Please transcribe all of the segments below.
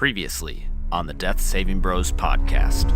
Previously on the Death Saving Bros podcast.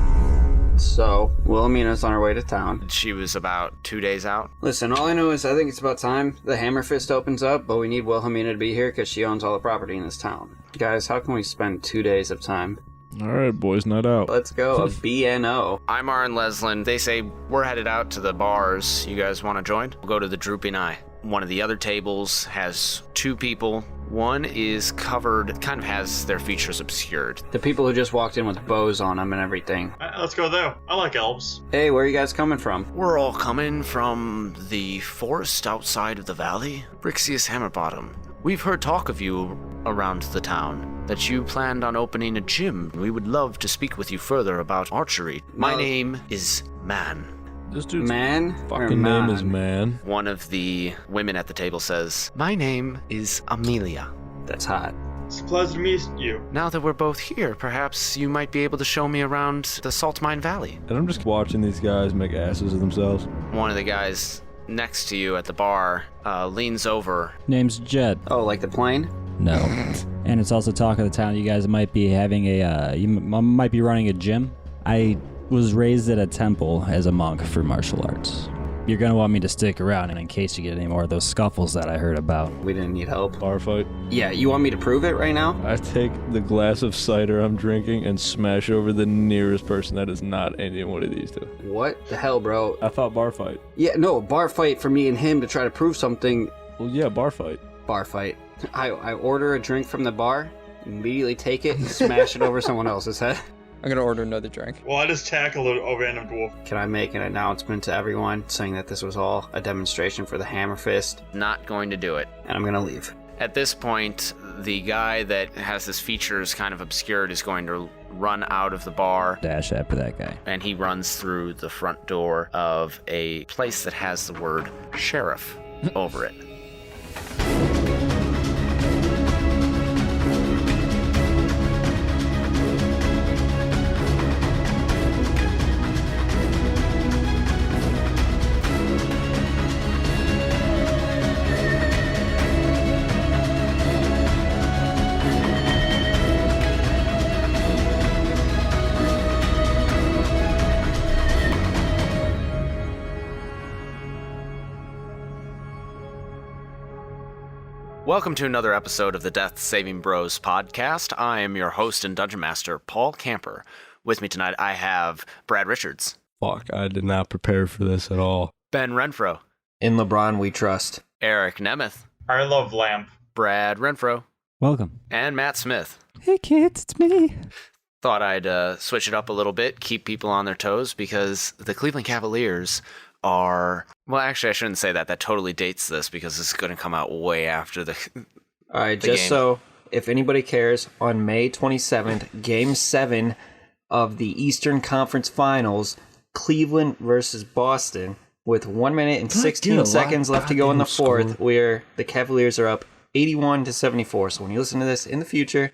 So, Wilhelmina's on her way to town. She was about 2 days out. Listen, all I know is I think it's about time the Hammer Fist opens up, but we need Wilhelmina to be here because she owns all the property in this town. Guys, how can we spend 2 days of time? Alright, boys, night out. Let's go, a BNO. I'm Aaron Leslin. They say we're headed out to the bars. You guys want to join? We'll go to the Drooping Eye. One of the other tables has two people. One is covered, kind of has their features obscured. The people who just walked in with bows on them and everything. Let's go there. I like elves. Hey, where are you guys coming from? We're all coming from the forest outside of the valley. Brixius Hammerbottom. We've heard talk of you around the town, that you planned on opening a gym. We would love to speak with you further about archery. My name is Man. This dude's Man? fucking name is Man. One of the women at the table says, my name is Amelia. That's hot. It's a pleasure to meet you. Now that we're both here, perhaps you might be able to show me around the Salt Mine Valley. And I'm just watching these guys make asses of themselves. One of the guys next to you at the bar leans over. Name's Jed. Oh, like the plane? No. And it's also talk of the town. You guys might be having you might be running a gym. I was raised at a temple as a monk for martial arts. You're gonna want me to stick around in case you get any more of those scuffles that I heard about. We didn't need help. Bar fight. Yeah, you want me to prove it right now? I take the glass of cider I'm drinking and smash over the nearest person that is not any one of these two. What the hell, bro? I thought bar fight. Yeah, no, bar fight for me and him to try to prove something. Well, yeah, bar fight. Bar fight. I order a drink from the bar, immediately take it and smash it over someone else's head. I'm gonna order another drink. Well, I just tackled a random dwarf. Can I make an announcement to everyone saying that this was all a demonstration for the Hammer Fist? Not going to do it. And I'm gonna leave. At this point, the guy that has his features kind of obscured is going to run out of the bar. Dash after that guy. And he runs through the front door of a place that has the word sheriff over it. Welcome to another episode of the Death Saving Bros podcast. I am your host and Dungeon Master, Paul Camper. With me tonight, I have Brad Richards. Fuck, I did not prepare for this at all. Ben Renfro. In LeBron we trust. Eric Nemeth. I love lamp. Brad Renfro. Welcome. And Matt Smith. Hey kids, it's me. Thought I'd switch it up a little bit, keep people on their toes, because the Cleveland Cavaliers are... Well, actually, I shouldn't say that. That totally dates this, because this is going to come out way after the Alright, the just game. so, if anybody cares, on May 27th, Game 7 of the Eastern Conference Finals, Cleveland versus Boston, with 1 minute and 16 seconds left to go in the fourth, where the Cavaliers are up 81-74. So when you listen to this in the future,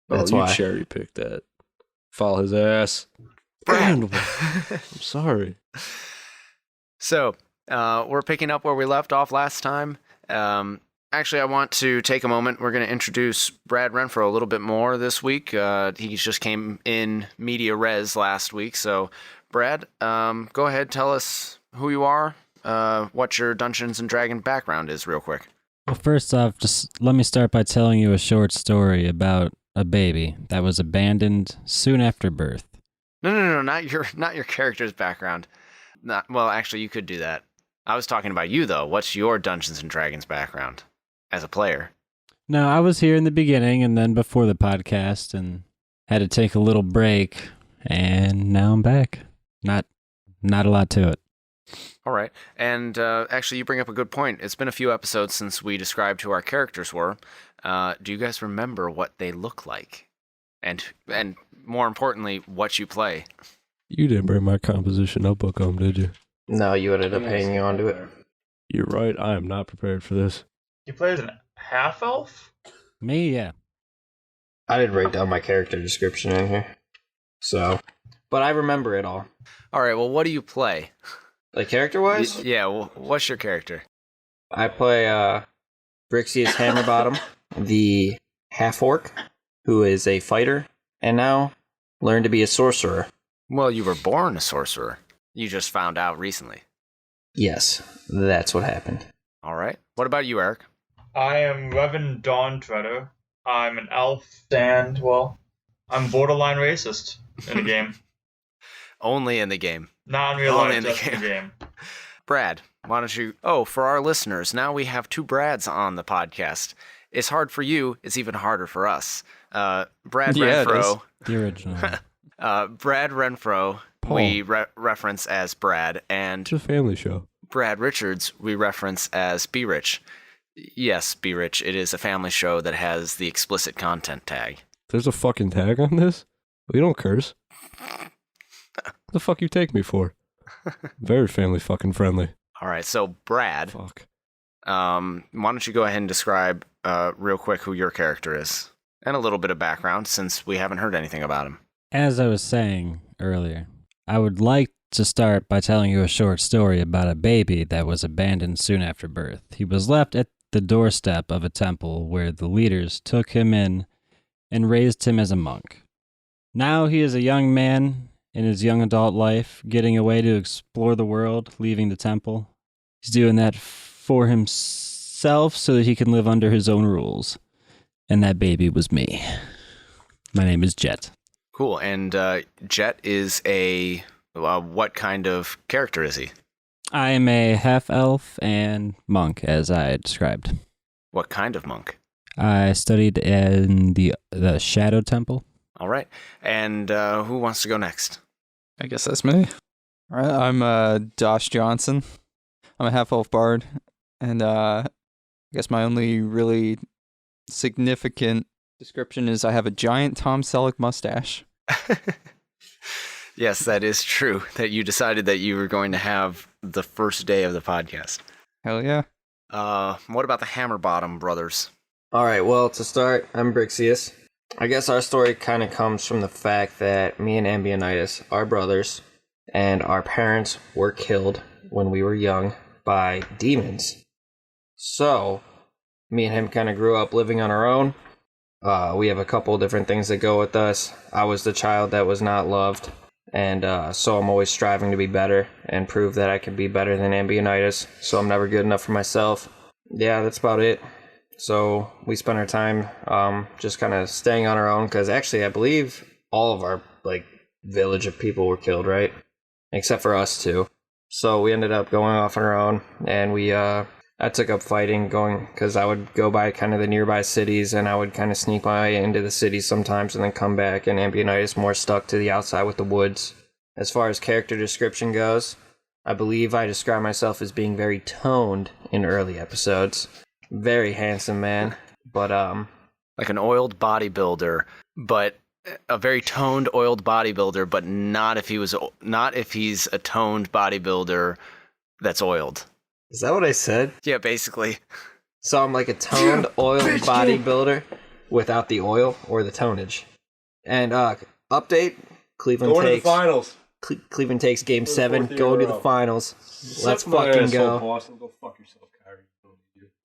that's you why. cherry picked that. Follow his ass. Brad. I'm sorry. So, we're picking up where we left off last time. Actually, I want to take a moment. We're going to introduce Brad Renfro a little bit more this week. He just came in media res last week. So, Brad, go ahead, tell us who you are, what your Dungeons & Dragons background is real quick. Well, first off, just let me start by telling you a short story about a baby that was abandoned soon after birth. No, not your character's background. Well, actually, you could do that. I was talking about you, though. What's your Dungeons & Dragons background as a player? No, I was here in the beginning and then before the podcast and had to take a little break, and now I'm back. Not a lot to it. All right. And actually, you bring up a good point. It's been a few episodes since we described who our characters were. Do you guys remember what they look like? And more importantly, what you play? You didn't bring my composition notebook home, did you? No, you ended up hanging on to it. You're right, I am not prepared for this. You play as an half-elf? Me, yeah. I did write down my character description in here. So, but I remember it all. All right, well, what do you play? Like character-wise? Yeah, well, what's your character? I play Brixius Hammerbottom, the half-orc. who is a fighter, and now learned to be a sorcerer. Well, you were born a sorcerer. You just found out recently. Yes, that's what happened. All right. What about you, Eric? I am Reverend Dawn Treader. I'm an elf, and, well, I'm borderline racist in the game. Only in the game. Not in real Only life, in the just in the game. Brad, why don't you... Oh, for our listeners, now we have 2 Brads on the podcast. It's hard for you. It's even harder for us. Brad Yeah, it Renfro. The original. Brad Renfro, Paul. we reference as Brad, and It's a family show. Brad Richards, we reference as Be Rich. Yes, Be Rich, it is a family show that has the explicit content tag. There's a fucking tag on this? We don't curse. What the fuck you take me for? Very family fucking friendly. All right, so Brad, Fuck. why don't you go ahead and describe real quick who your character is? And a little bit of background, since we haven't heard anything about him. As I was saying earlier, I would like to start by telling you a short story about a baby that was abandoned soon after birth. He was left at the doorstep of a temple where the leaders took him in and raised him as a monk. Now he is a young man in his young adult life, getting away to explore the world, leaving the temple. He's doing that for himself so that he can live under his own rules. And that baby was me. My name is Jet. Cool, and Jet is a... what kind of character is he? I am a half-elf and monk, as I described. What kind of monk? I studied in the Shadow Temple. All right, and who wants to go next? I guess that's me. All right, I'm Josh Johnson. I'm a half-elf bard, and I guess my only really significant description is I have a giant Tom Selleck mustache. Yes, that is true, that you decided that you were going to have the first day of the podcast. Hell yeah. What about the Hammerbottom brothers? All right, well, to start, I'm Brixius. I guess our story kind of comes from the fact that me and Ambionitis are brothers, and our parents were killed when we were young by demons. So, me and him kind of grew up living on our own. We have a couple different things that go with us. I was the child that was not loved, and so I'm always striving to be better and prove that I can be better than Ambionitis, so I'm never good enough for myself. Yeah, that's about it. So we spent our time just kind of staying on our own, because actually I believe all of our village of people were killed, right? Except for us two. So we ended up going off on our own, and I took up fighting, because I would go by kind of the nearby cities, and I would kind of sneak my way into the cities sometimes and then come back, and Ambionitis more stuck to the outside with the woods. As far as character description goes, I believe I describe myself as being very toned in early episodes. Very handsome man, but Like an oiled bodybuilder, but a very toned oiled bodybuilder, but not if he's a toned bodybuilder that's oiled. is that what I said? Yeah, basically. So I'm like a toned, oiled bodybuilder without the oil or the tonage. And update: Cleveland takes finals. Cleveland takes Game 7. fourth Go year to in a the row. finals. Let's fucking go. Boston. Go fuck yourself, Kyrie.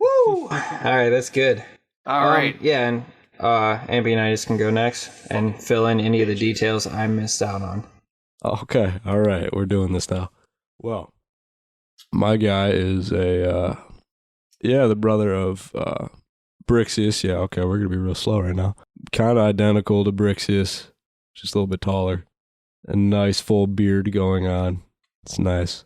Woo! All right, that's good. All right. Yeah, and Ambionitis can go next and fill in any of the details I missed out on. Okay, all right, we're doing this now. Well, my guy is the brother of Brixius. Yeah, okay, we're gonna be real slow right now. Kind of identical to Brixius, just a little bit taller. A nice full beard going on. It's nice.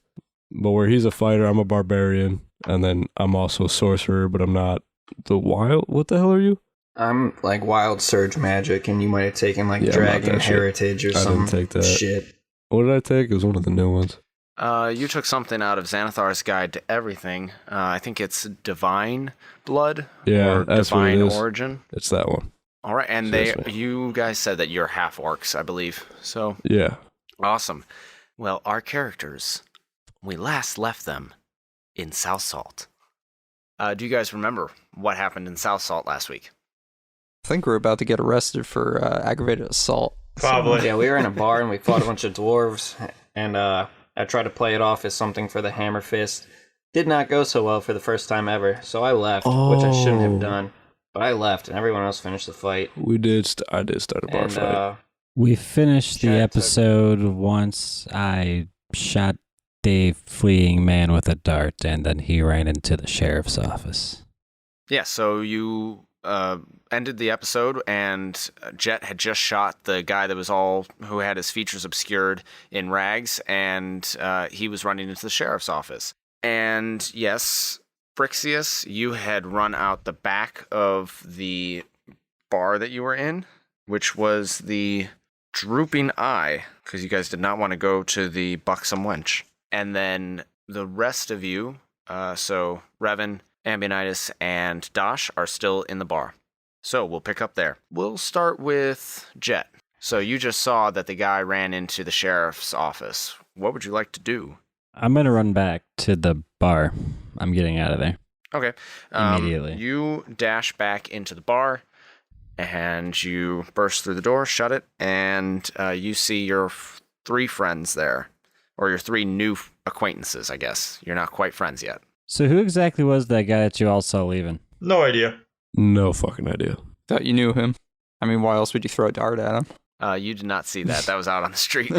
But where he's a fighter, I'm a barbarian, and then I'm also a sorcerer, but I'm not the wild. What the hell are you? I'm like wild surge magic, and you might have taken Yeah, I'm not dragon that shit. heritage or I some didn't take that. shit. What did I take? It was one of the new ones. You took something out of Xanathar's Guide to Everything. I think it's Divine Blood Yeah, or that's what it Divine is. Origin. It's that one. All right, and Seriously. you guys said that you're half orcs, I believe. So Yeah. awesome. Well, our characters, we last left them in South Salt. Do you guys remember what happened in South Salt last week? I think we're about to get arrested for aggravated assault. Probably. Yeah, we were in a bar and we fought a bunch of dwarves, and I tried to play it off as something for the Hammer Fist. Did not go so well for the first time ever, so I left, which I shouldn't have done. But I left, and everyone else finished the fight. We did. I did start a bar And fight. We finished the Chat took- episode once I shot the fleeing man with a dart, and then he ran into the sheriff's office. Yeah, so you ended the episode, and Jet had just shot the guy that was who had his features obscured in rags, and he was running into the sheriff's office. And yes, Brixius, you had run out the back of the bar that you were in, which was the Drooping Eye, because you guys did not want to go to the Buxom Wench. And then the rest of you, so Revan, Ambionitis, and Dosh are still in the bar. So we'll pick up there. We'll start with Jet. So you just saw that the guy ran into the sheriff's office. What would you like to do? I'm going to run back to the bar. I'm getting out of there. Okay. Immediately. You dash back into the bar, and you burst through the door, shut it, and you see your three friends there. Or your three new acquaintances, I guess. You're not quite friends yet. So who exactly was that guy that you all saw leaving? No idea. No fucking idea. Thought you knew him. I mean, why else would you throw a dart at him? You did not see that. That was out on the street.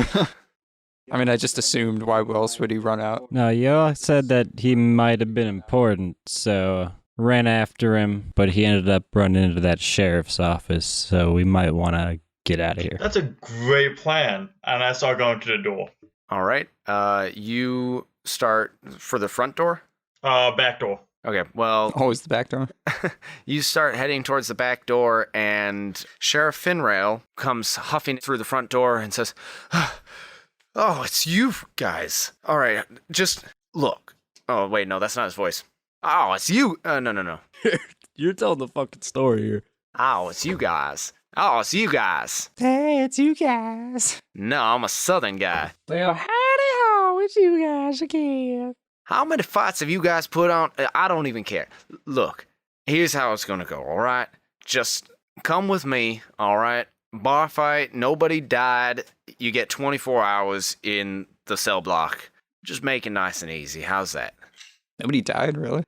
I mean, I just assumed why else would he run out? No, you all said that he might have been important, so ran after him, but he ended up running into that sheriff's office, so we might want to get out of here. That's a great plan. And I start going to the door. All right. You start for the front door? Back door. Okay, well, Always the back door. you start heading towards the back door, and Sheriff Finrail comes huffing through the front door and says, "Oh, it's you guys. All right, just look." Oh, wait, no, that's not his voice. "Oh, it's you." No. You're telling the fucking story here. "Oh, it's you guys. Oh, it's you guys." Hey, it's you guys. "No, I'm a southern guy." Well, howdy ho, it's you guys again. "How many fights have you guys put on?" "I don't even care. Look, here's how it's gonna go, all right? Just come with me, all right? Bar fight, nobody died. You get 24 hours in the cell block. Just make it nice and easy. How's that?" Nobody died, really.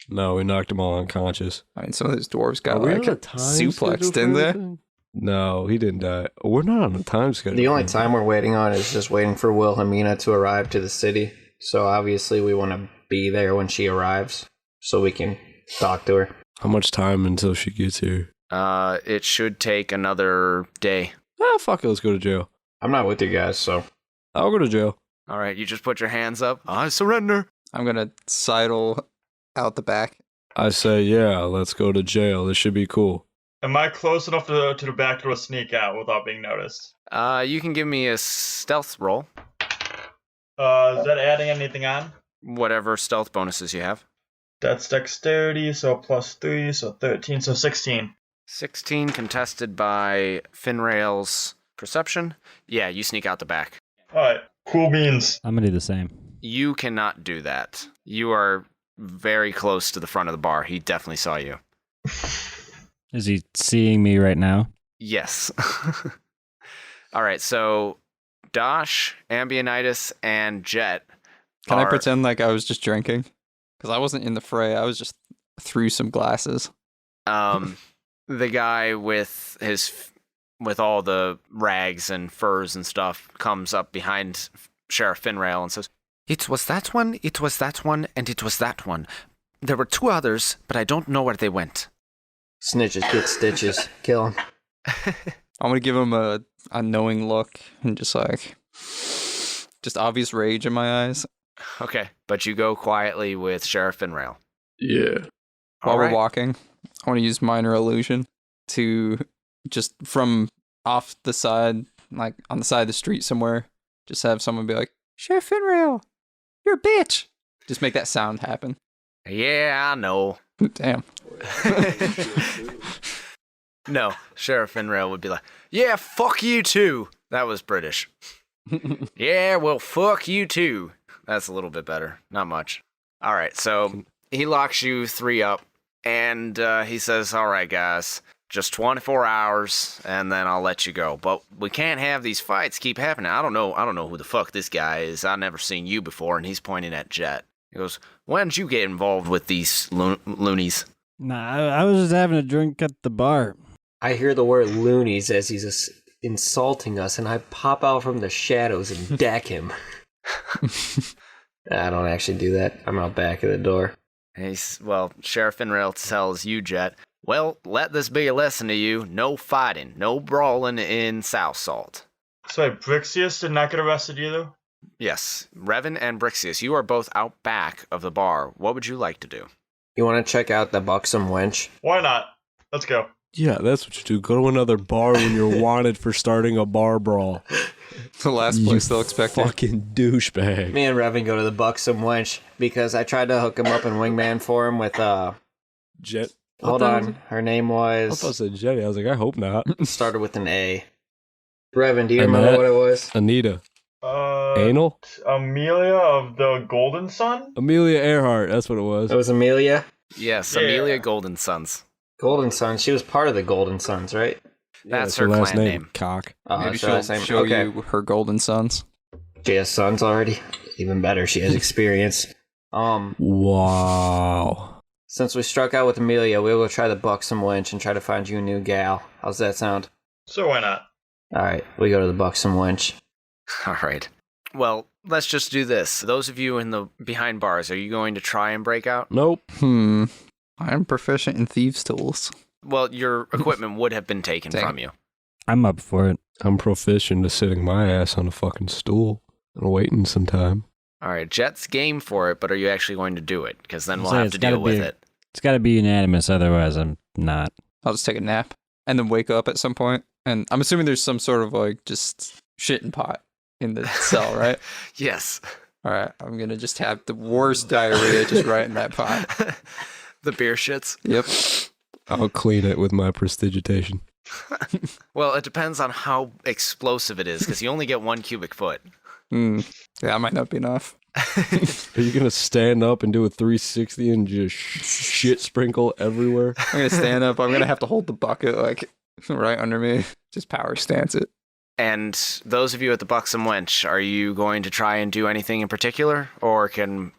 No, we knocked them all unconscious. I mean, some of those dwarves got Are we like on a time schedule suplexed, for didn't they? everything? No, he didn't die. We're not on a time schedule. The only time we're waiting on is just waiting for Wilhelmina to arrive to the city. So obviously we want to be there when she arrives so we can talk to her. How much time until she gets here? It should take another day. Ah, fuck it. Let's go to jail. I'm not with you guys, so I'll go to jail. All right, you just put your hands up. I surrender. I'm gonna sidle out the back. I say, yeah, let's go to jail. This should be cool. Am I close enough to the back door to sneak out without being noticed? You can give me a stealth roll. Is that adding anything on? Whatever stealth bonuses you have. That's dexterity, so +3, so 13, so 16. 16 contested by Finrail's perception. Yeah, you sneak out the back. Alright, cool beans. I'm going to do the same. You cannot do that. You are very close to the front of the bar. He definitely saw you. Is he seeing me right now? Yes. All right, so Dosh, Ambionitis, and Jet Can I are- pretend like I was just drinking? Because I wasn't in the fray. I was just through some glasses. The guy with all the rags and furs and stuff comes up behind Sheriff Finrail and says, "It was that one, it was that one, and it was that one. There were two others, but I don't know where they went." snitches get stitches. Kill him. I'm gonna give him a knowing look and just obvious rage in my eyes. Okay, but you go quietly with Sheriff Finrail. Yeah. While All we're right. walking, I want to use minor illusion to just from off the side, like on the side of the street somewhere, just have someone be like, "Sheriff Finrail, you're a bitch." Just make that sound happen. Yeah, I know. Damn. No, Sheriff Finrail would be like, "Yeah, fuck you too." That was British. "Yeah, well, fuck you too." That's a little bit better. Not much. All right, so he locks you three up, and he says, "All right, guys, just 24 hours, and then I'll let you go. But we can't have these fights keep happening. I don't know who the fuck this guy is. I've never seen you before." And he's pointing at Jet. He goes, "When did you get involved with these loonies?" Nah, I was just having a drink at the bar. I hear the word loonies as he's insulting us, and I pop out from the shadows and deck him. I don't actually do that. I'm out back of the door. Well, Sheriff Finrail tells you, Jet, well, let this be a lesson to you. No fighting, no brawling in South Salt. So wait, Brixius did not get arrested either? Yes, Revan and Brixius, you are both out back of the bar. What would you like to do? You want to check out the buxom wench? Why not? Let's go. Yeah, that's what you do. Go to another bar when you're wanted for starting a bar brawl. The last place they'll expect you. Fucking douchebag. Me and Revan go to the buxom wench because I tried to hook him up in wingman for him with Jet. Hold on, her name I thought it was said Jenny. I was like, I hope not. started with an A. Revan, do you Hey, remember Matt. what it was? Anita. Anal? Amelia of the Golden Sun? Amelia Earhart. That's what it was. It was Amelia. Yes, Yeah. Amelia Golden Sons. Golden Sons. She was part of the Golden Sons, right? That's her her last clan name. name. Cock. Oh, Maybe that's her she'll last name. show Okay. you her golden sons. She has sons already. Even better, she has experience. Wow. Since we struck out with Amelia, we'll go try the buxom wench and try to find you a new gal. How's that sound? So why not? All right, we go to the buxom wench. All right. Well, let's just do this. Those of you in the behind bars, are you going to try and break out? Nope. I'm proficient in thieves' tools. Well, your equipment would have been taken Dang. from you. I'm up for it. I'm proficient to sitting my ass on a fucking stool and waiting some time. All right, Jet's game for it, but are you actually going to do it? Because then we'll Say have it's to gotta deal with be- it. It's got to be unanimous, otherwise I'm not. I'll just take a nap and then wake up at some point. And I'm assuming there's some sort of like just shitting pot in the cell, right? Yes. All right, I'm gonna just have the worst diarrhea just right in that pot. The beer shits. Yep. I'll clean it with my prestidigitation. Well, it depends on how explosive it is, because you only get 1 cubic foot. Yeah, that might not be enough. Are you gonna stand up and do a 360 and just shit sprinkle everywhere? I'm gonna stand up. I'm gonna have to hold the bucket like right under me. Just power stance it. And those of you at the Buxom Wench, are you going to try and do anything in particular, or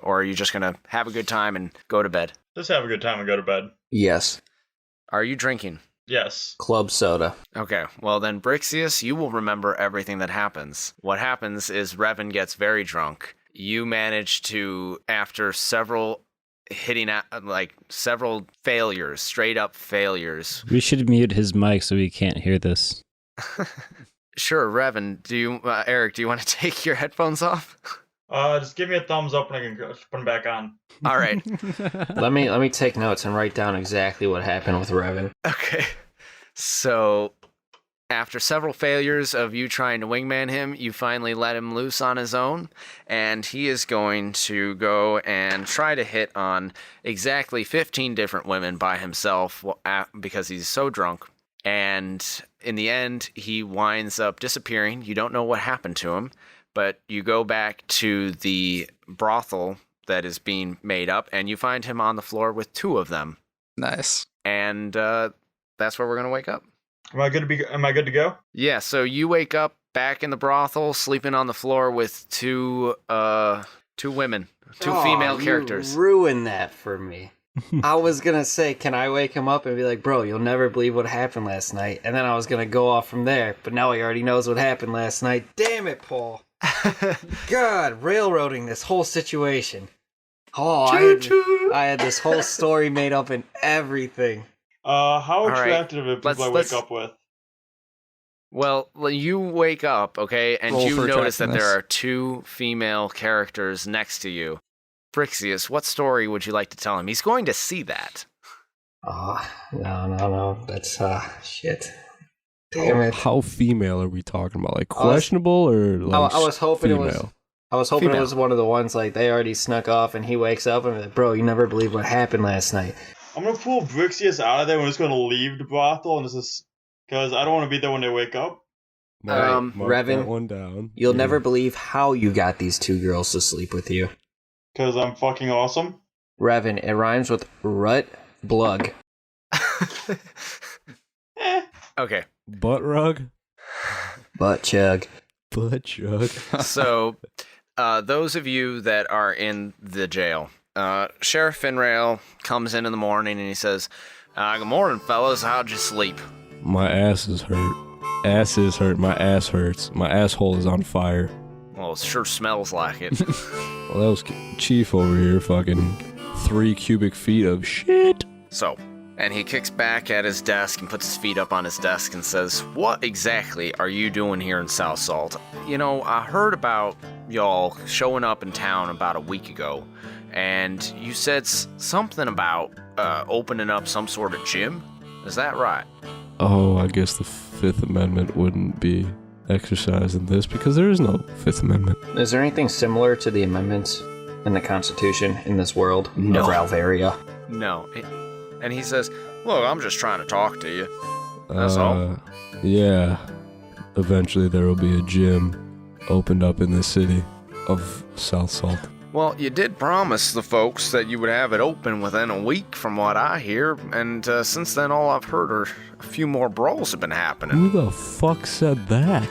are you just gonna have a good time and go to bed? Just have a good time and go to bed. Yes, Are you drinking? Yes. club soda. Okay, well then, Brixius, you will remember everything that happens. What happens is Revan gets very drunk. You manage to, after several several failures, straight up failures. We should mute his mic so he can't hear this. Sure, Revan, Eric, do you want to take your headphones off? Just give me a thumbs up and I can put them back on. All right. Let me take notes and write down exactly what happened with Revan. Okay. So, after several failures of you trying to wingman him, you finally let him loose on his own, and he is going to go and try to hit on exactly 15 different women by himself because he's so drunk. And in the end, he winds up disappearing. You don't know what happened to him, but you go back to the brothel that is being made up, and you find him on the floor with 2 of them. Nice. And that's where we're going to wake up. Am I good to go? Yeah, so you wake up back in the brothel, sleeping on the floor with 2 women, 2 female characters. You ruined that for me. I was gonna say, can I wake him up and be like, bro, you'll never believe what happened last night, and then I was gonna go off from there, but now he already knows what happened last night. Damn it, Paul. God, railroading this whole situation. Oh, I had this whole story made up and everything. How right. attractive are people I Let's- wake up with? Well, you wake up, okay, and Roll you for notice that there attractiveness. are 2 female characters next to you. Brixius, what story would you like to tell him? He's going to see that. Oh, no. That's, shit. Damn it. How female are we talking about? Like questionable or like I was hoping female? it was Female. it was one of the ones like they already snuck off and he wakes up and like, bro, you never believe what happened last night. I'm gonna pull Brixius out of there. We're just gonna leave the brothel, and this is because I don't want to be there when they wake up. Mark Revan, that one down. You'll Yeah. never believe how you got these 2 girls to sleep with you. Because I'm fucking awesome. Revan, it rhymes with rut blug. Okay, butt rug. Butt chug. Butt chug. so those of you that are in the jail, Sheriff Finrail comes in the morning and he says, good morning, fellas. How'd you sleep? My ass is hurt. Ass is hurt. My ass hurts. My asshole is on fire. Well, it sure smells like it. Well, that was Chief over here, fucking 3 cubic feet of shit. So, and he kicks back at his desk and puts his feet up on his desk and says, what exactly are you doing here in South Salt? You know, I heard about y'all showing up in town about a week ago, and you said something about opening up some sort of gym. Is that right? Oh, I guess the Fifth Amendment wouldn't be exercised in this because there is no Fifth Amendment. Is there anything similar to the amendments in the Constitution in this world No. of Ralvaria? No. And he says, look, I'm just trying to talk to you. That's all. Yeah. Eventually there will be a gym opened up in the city of South Salt. Well, you did promise the folks that you would have it open within a week from what I hear, and since then all I've heard are a few more brawls have been happening. Who the fuck said that?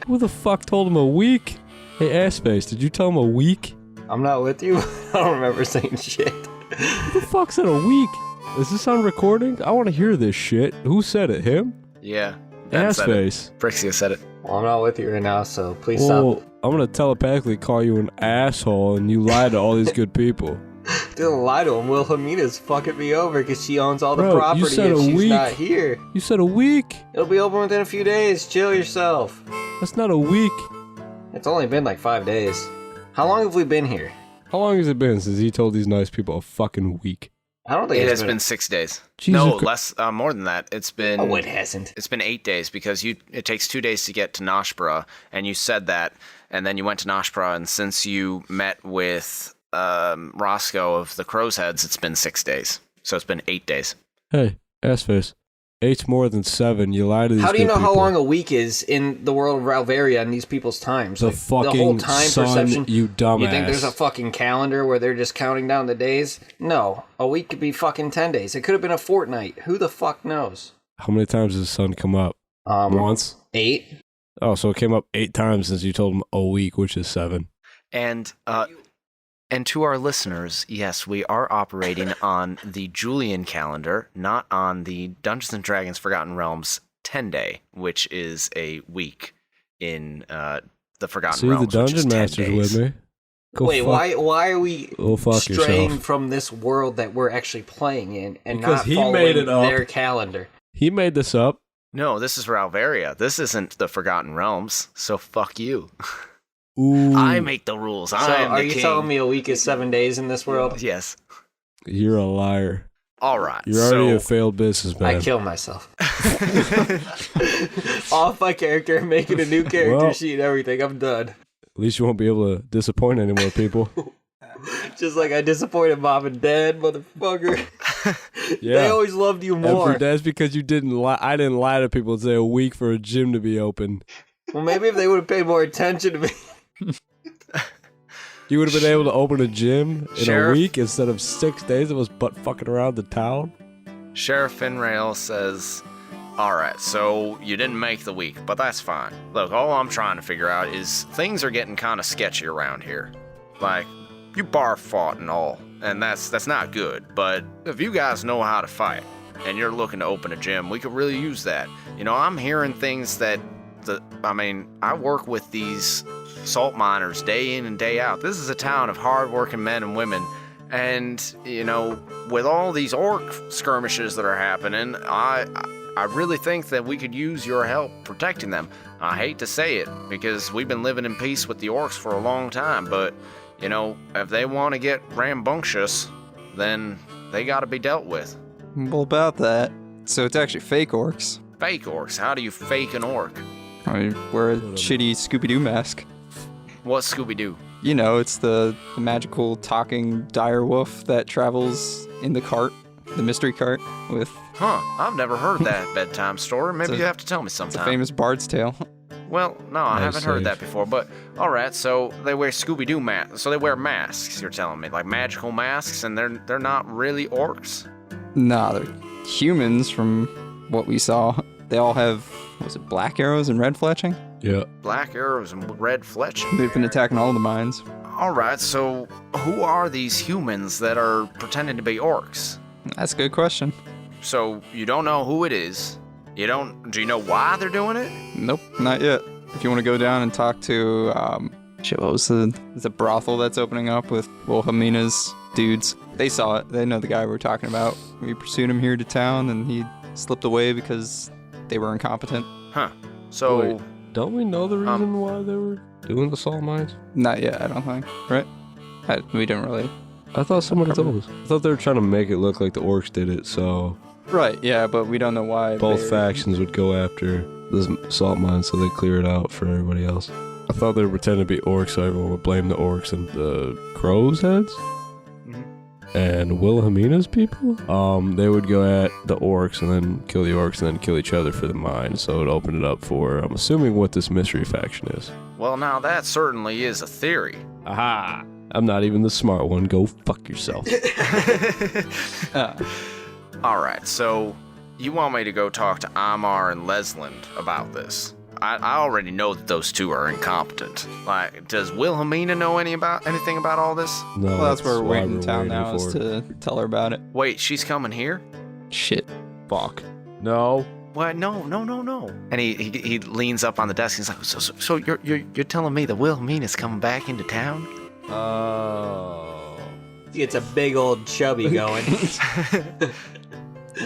Who the fuck told him a week? Hey, Assface, did you tell him a week? I'm not with you. I don't remember saying shit. Who the fuck said a week? Is this on recording? I want to hear this shit. Who said it? Him? Yeah. Ben said it. Assface. Brixia said it. Well, I'm not with you right now, so please Well, stop. I'm gonna telepathically call you an asshole and you lied to all these good people. Don't lie to him. Wilhelmina's fucking me over because she owns all the Bro, you property said and a she's week. not here. You said a week? It'll be open within a few days. Chill yourself. That's not a week. It's only been like 5 days. How long have we been here? How long has it been since he told these nice people a fucking week? I don't think It it's has been 6 days. Jesus No, Christ. less, more than that. It's been. Oh, it hasn't. It's been 8 days because it takes 2 days to get to Noshbra, and you said that, and then you went to Noshbra, and since you met with Roscoe of the Crow's Heads, it's been 6 days. So it's been 8 days. Hey, Assface. 8's more than 7. You lied to these How do you good know how people. long a week is in the world of Ralvaria in these people's times? The Like, fucking the whole time sun, perception. you dumbass. You think there's a fucking calendar where they're just counting down the days? No, a week could be fucking 10 days. It could have been a fortnight. Who the fuck knows? How many times has the sun come up? Once? 8. Oh, so it came up 8 times since you told him a week, which is 7. And to our listeners, yes, we are operating on the Julian calendar, not on the Dungeons and Dragons Forgotten Realms 10-day, which is a week in the Forgotten See, Realms. the which is Dungeon 10 Master's days. with me. Go Wait, fuck, why are we Go fuck straying yourself. from this world that we're actually playing in and Because not he following made it up. their calendar? He made this up. No, this is Ralvaria. This isn't the Forgotten Realms, so fuck you. Ooh, I make the rules. So I am are the you king. telling me a week is 7 days in this world? Yes. you're a liar. All right. You're already a so, failed businessman. I killed myself. Off my character, making a new character Well- sheet and everything. I'm done. At least you won't be able to disappoint any more people. Just like I disappointed mom and dad, motherfucker. Yeah. They always loved you more. That's because you didn't lie. I didn't lie to people and say a week for a gym to be open. Well, maybe if they would have paid more attention to me. You would have been able to open a gym in Sheriff. a week instead of 6 days of us butt fucking around the town. Sheriff Finrail says, all right, so you didn't make the week, but that's fine. Look, all I'm trying to figure out is things are getting kind of sketchy around here. Like, you bar fought and all, and that's not good, but if you guys know how to fight and you're looking to open a gym, we could really use that. You know, I'm hearing things that, I work with these salt miners day in and day out. This is a town of hard-working men and women, and, you know, with all these orc skirmishes that are happening, I really think that we could use your help protecting them. I hate to say it, because we've been living in peace with the orcs for a long time, but, you know, if they want to get rambunctious, then they got to be dealt with. Well, about that. So it's actually fake orcs. Fake orcs. How do you fake an orc? I wear a shitty Scooby-Doo mask. What's Scooby-Doo? You know, it's the magical talking dire wolf that travels in the cart, the mystery cart, with Huh, I've never heard that bedtime story. Maybe It's a- you have to tell me it's a sometime. famous bard's tale. Well, no, I Nice haven't heard save. that before, but alright, so they wear Scooby-Doo masks. So they wear masks, you're telling me, like magical masks, and they're not really orcs? Nah, they're humans from what we saw. They all have, was it black arrows and red fletching? Yeah. Black arrows and red fletching. They've been attacking all the mines. All right, so who are these humans that are pretending to be orcs? That's a good question. So you don't know who it is. Do you know why they're doing it? Nope, not yet. If you want to go down and talk to, what was the brothel that's opening up with Wilhelmina's dudes? They saw it. They know the guy we're talking about. We pursued him here to town, and he slipped away because they were incompetent. Huh. So, Wait, don't we know the reason why they were doing the salt mines? Not yet, I don't think. Right? We didn't really. I thought somebody told us. I thought they were trying to make it look like the orcs did it, so Right, yeah, but we don't know why. both factions would go after the salt mines so they clear it out for everybody else. I thought they were pretending to be orcs so everyone would blame the orcs and the crows' heads. And Wilhelmina's people, they would go at the orcs and then kill the orcs and then kill each other for the mine. So it opened it up for, I'm assuming, what this mystery faction is. well, now that certainly is a theory. Aha! I'm not even the smart one. Go fuck yourself. All right, so you want me to go talk to Amar and Lesland about this? I already know that those two are incompetent. Like, does Wilhelmina know anything about all this? No, Well, that's where we're why waiting in town now, is for. to tell her about it. Wait, she's coming here? Shit. Fuck. No. What? No. And he leans up on the desk. He's like, so you're telling me that Wilhelmina's coming back into town? Oh. It's a big old chubby going.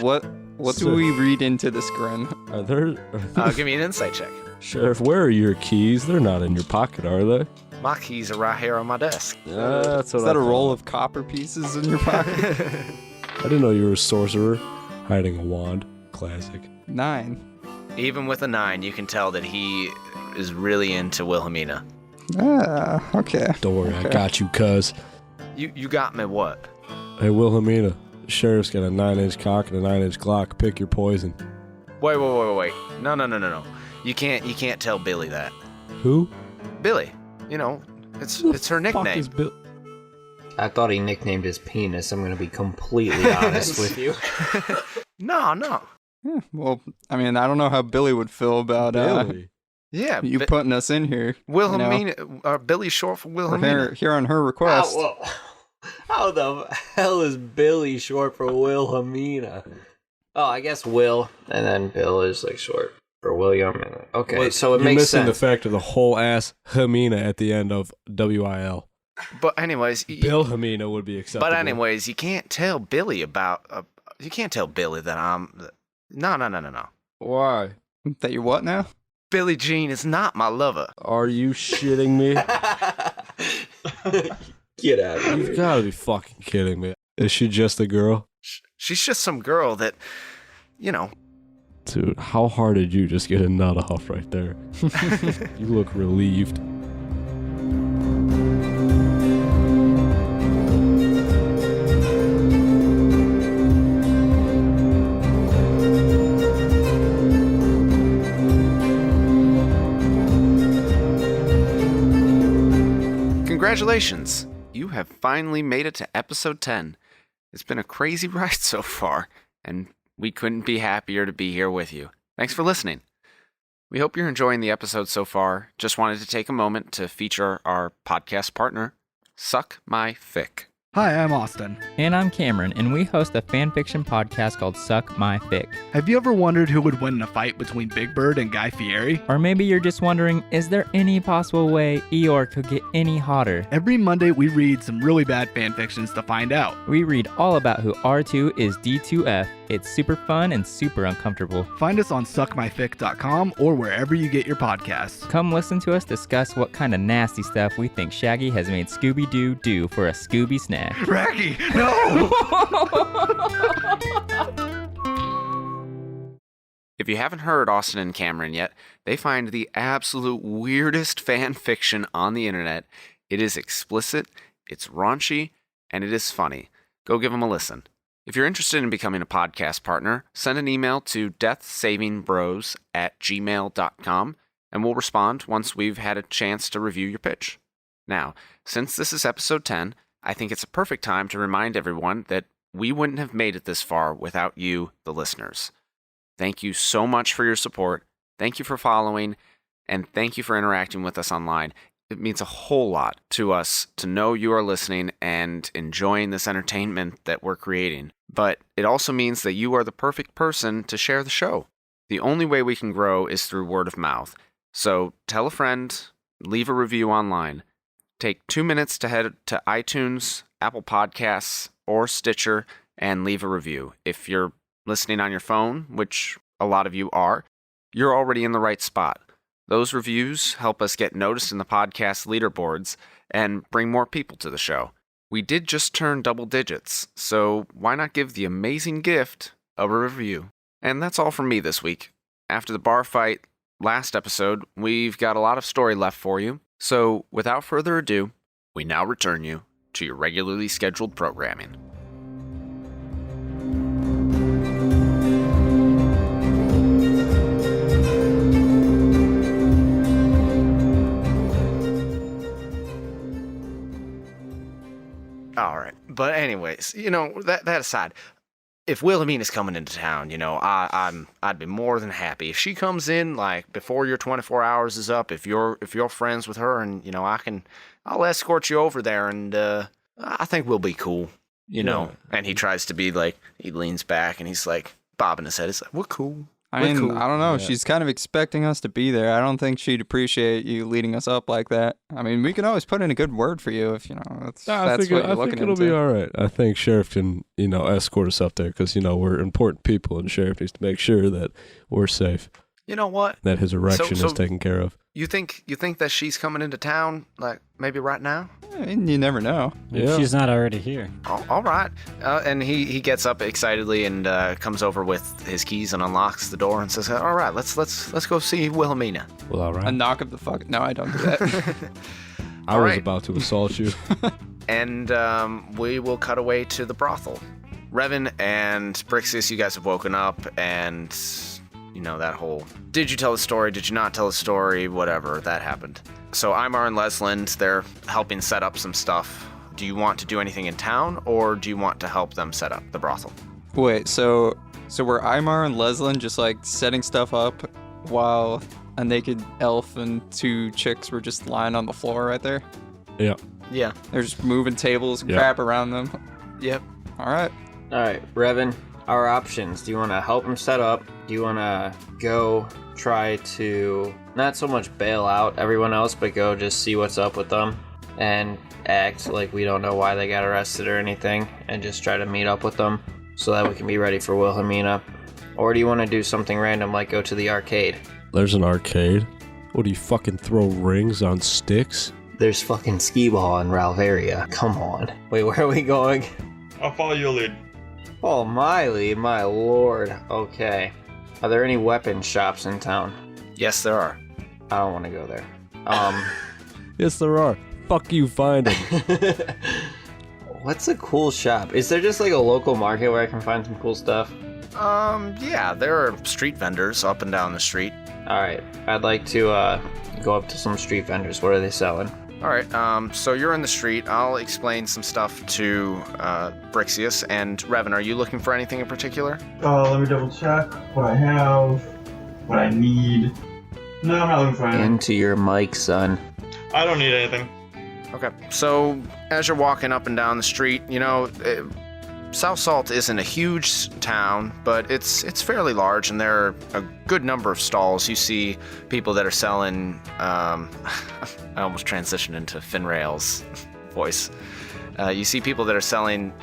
What do we read into this grin? Are there? Give me an insight check. Sheriff, where are your keys? They're not in your pocket, are they? My keys are right here on my desk. That's Is that a roll of copper pieces in your pocket? I didn't know you were a sorcerer hiding a wand. Classic. 9. Even with a 9, you can tell that he is really into Wilhelmina. Okay. Don't worry, I Okay. got you, cuz. You got me what? Hey, Wilhelmina, the sheriff's got a 9-inch cock and a 9-inch Glock. Pick your poison. Wait. No. You can't tell Billy that. Who? Billy. You know, it's her Fuck nickname. is Bill? I thought he nicknamed his penis. I'm going to be completely honest with you. No. Yeah, well, I mean, I don't know how Billy would feel about Billy. Yeah, you putting us in here. Wilhelmina. Billy's short for We're Wilhelmina. here on her request. How the hell is Billy short for Wilhelmina? Oh, I guess Will, and then Bill is like short for William. Okay, Well, so it you're makes missing sense. the fact of the whole ass Hamina at the end of WIL. But anyways, Bill Hamina would be acceptable. But anyways, you can't tell Billy about. You can't tell Billy that I'm. No. Why? That you're what now? Billie Jean is not my lover. Are you shitting me? Get out of You've here. got to be fucking kidding me. Is she just a girl? She's just some girl that, you know. Dude, how hard did you just get a nut off right there? You look relieved. Congratulations! You have finally made it to episode 10. It's been a crazy ride so far, and we couldn't be happier to be here with you. Thanks for listening. We hope you're enjoying the episode so far. Just wanted to take a moment to feature our podcast partner, Suck My Fic. Hi, I'm Austin. And I'm Cameron, and we host a fanfiction podcast called Suck My Fic. Have you ever wondered who would win in a fight between Big Bird and Guy Fieri? Or maybe you're just wondering, is there any possible way Eeyore could get any hotter? Every Monday, we read some really bad fanfictions to find out. We read all about who R2 is D2F. It's super fun and super uncomfortable. Find us on suckmyfic.com or wherever you get your podcasts. Come listen to us discuss what kind of nasty stuff we think Shaggy has made Scooby-Doo do for a Scooby snack. Raggy, no! If you haven't heard Austin and Cameron yet, they find the absolute weirdest fan fiction on the internet. It is explicit, it's raunchy, and it is funny. Go give them a listen. If you're interested in becoming a podcast partner, send an email to deathsavingbros@gmail.com, and we'll respond once we've had a chance to review your pitch. Now, since this is episode 10, I think it's a perfect time to remind everyone that we wouldn't have made it this far without you, the listeners. Thank you so much for your support. Thank you for following, and thank you for interacting with us online. It means a whole lot to us to know you are listening and enjoying this entertainment that we're creating. But it also means that you are the perfect person to share the show. The only way we can grow is through word of mouth. So tell a friend, leave a review online. Take 2 minutes to head to iTunes, Apple Podcasts, or Stitcher and leave a review. If you're listening on your phone, which a lot of you are, you're already in the right spot. Those reviews help us get noticed in the podcast leaderboards and bring more people to the show. We did just turn double digits, so why not give the amazing gift of a review? And that's all from me this week. After the bar fight last episode, we've got a lot of story left for you. So without further ado, we now return you to your regularly scheduled programming. All right. But anyways, that aside, if Wilhelmina's coming into town, I'd be more than happy. If she comes in like before your 24 hours is up, if you're friends with her, and I'll escort you over there, and I think we'll be cool. And he tries to be like, he leans back and he's like bobbing his head. He's like, we're cool. I mean, cool. I don't know. Yeah. She's kind of expecting us to be there. I don't think she'd appreciate you leading us up like that. I mean, we can always put in a good word for you if, that's I what think you're looking it'll into. be all right. I think Sheriff can, escort us up there because, we're important people, and Sheriff needs to make sure that we're safe, You know what? that his erection So- is taken care of. You think that she's coming into town, like maybe right now? I mean, you never know. If Yeah. she's not already here. Oh, all right. And he gets up excitedly and comes over with his keys and unlocks the door and says, "All right, let's go see Wilhelmina." Well, all right. A knock of the fuck. No, I don't do that. I all was right. about to assault you. And we will cut away to the brothel. Revan and Brixius, you guys have woken up, and that whole did you tell the story, did you not tell the story, whatever, that happened. So Imar and Lesland, they're helping set up some stuff. Do you want to do anything in town, or do you want to help them set up the brothel? Wait, so were Imar and Lesland just like setting stuff up while a naked elf and two chicks were just lying on the floor right there? Yeah. Yeah. They're just moving tables, Yeah. crap around them. Yep. All right. All right, Revan, our options. Do you want to help him set up? Do you want to go try to not so much bail out everyone else, but go just see what's up with them and act like we don't know why they got arrested or anything and just try to meet up with them so that we can be ready for Wilhelmina? Or do you want to do something random like go to the arcade? There's an arcade. What do you fucking throw rings on sticks? There's fucking skee-ball in Ralvaria. Come on. Wait, where are we going? I'll follow your lead. Oh, my lead, my lord. Okay. Are there any weapon shops in town? Yes, there are. I don't want to go there. Yes, there are. Fuck you, find them. What's a cool shop? Is there just like a local market where I can find some cool stuff? Yeah, there are street vendors up and down the street. Alright, I'd like to go up to some street vendors. What are they selling? All right, so you're in the street. I'll explain some stuff to Brixius. And Revan, are you looking for anything in particular? Let me double check what I have, what I need. No, I'm not looking for anything. Into your mic, son. I don't need anything. Okay, so as you're walking up and down the street, South Salt isn't a huge town, but it's fairly large, and there are a good number of stalls. You see people that are selling. I almost transitioned into Finrail's voice. You see people that are selling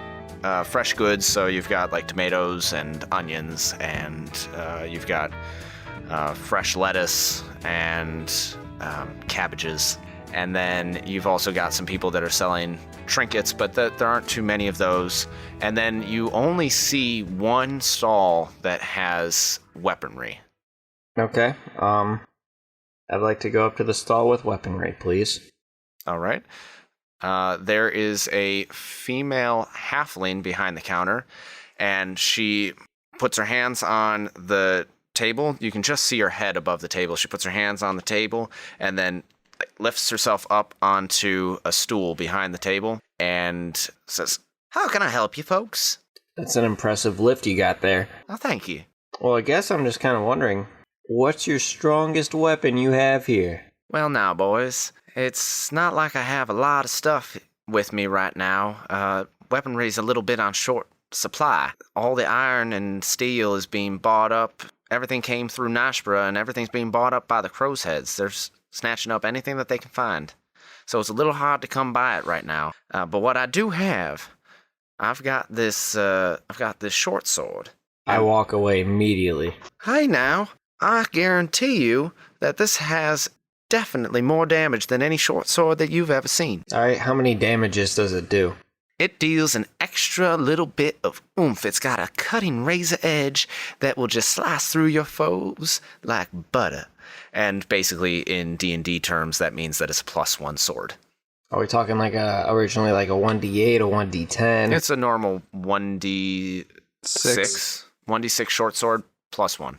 fresh goods. So you've got like tomatoes and onions, and you've got fresh lettuce and cabbages. And then you've also got some people that are selling trinkets, but there aren't too many of those. And then you only see one stall that has weaponry. Okay, I'd like to go up to the stall with weaponry, please. All right. There is a female halfling behind the counter, and she puts her hands on the table. You can just see her head above the table. She puts her hands on the table and then lifts herself up onto a stool behind the table and says, "How can I help you folks?" That's an impressive lift you got there. Oh, thank you. Well, I guess I'm just kind of wondering, what's your strongest weapon you have here? Well, now, boys, it's not like I have a lot of stuff with me right now. Weaponry's a little bit on short supply. All the iron and steel is being bought up. Everything came through Nashbra, and everything's being bought up by the crow's heads. They're snatching up anything that they can find. So it's a little hard to come by it right now. But what I do have, I've got this short sword. I walk away immediately. Hey now, I guarantee you that this has definitely more damage than any short sword that you've ever seen. Alright, how many damages does it do? It deals an extra little bit of oomph. It's got a cutting razor edge that will just slice through your foes like butter. And basically, in D&D terms, that means that it's a +1 sword. Are we talking originally like a 1d8 or 1d10? It's a normal 1d6. 1d6 short sword +1.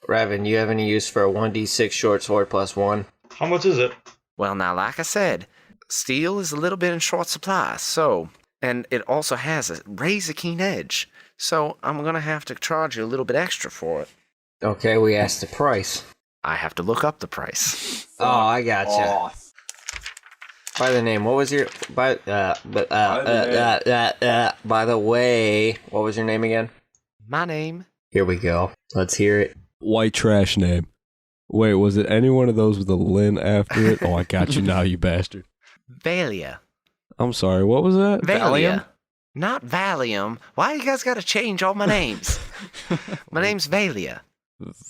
Raven, you have any use for a 1d6 short sword +1? How much is it? Well, now, like I said, steel is a little bit in short supply, and it also has a razor-keen edge, so I'm going to have to charge you a little bit extra for it. Okay, we asked the price. I have to look up the price. Oh, I gotcha. By the name, what was your... By the way, what was your name again? My name? Here we go. Let's hear it. White trash name. Wait, was it any one of those with a Lin after it? Oh, I got you now, you bastard. Valia. I'm sorry, what was that? Valium? Not Valium. Why you guys gotta change all my names? My name's Valia.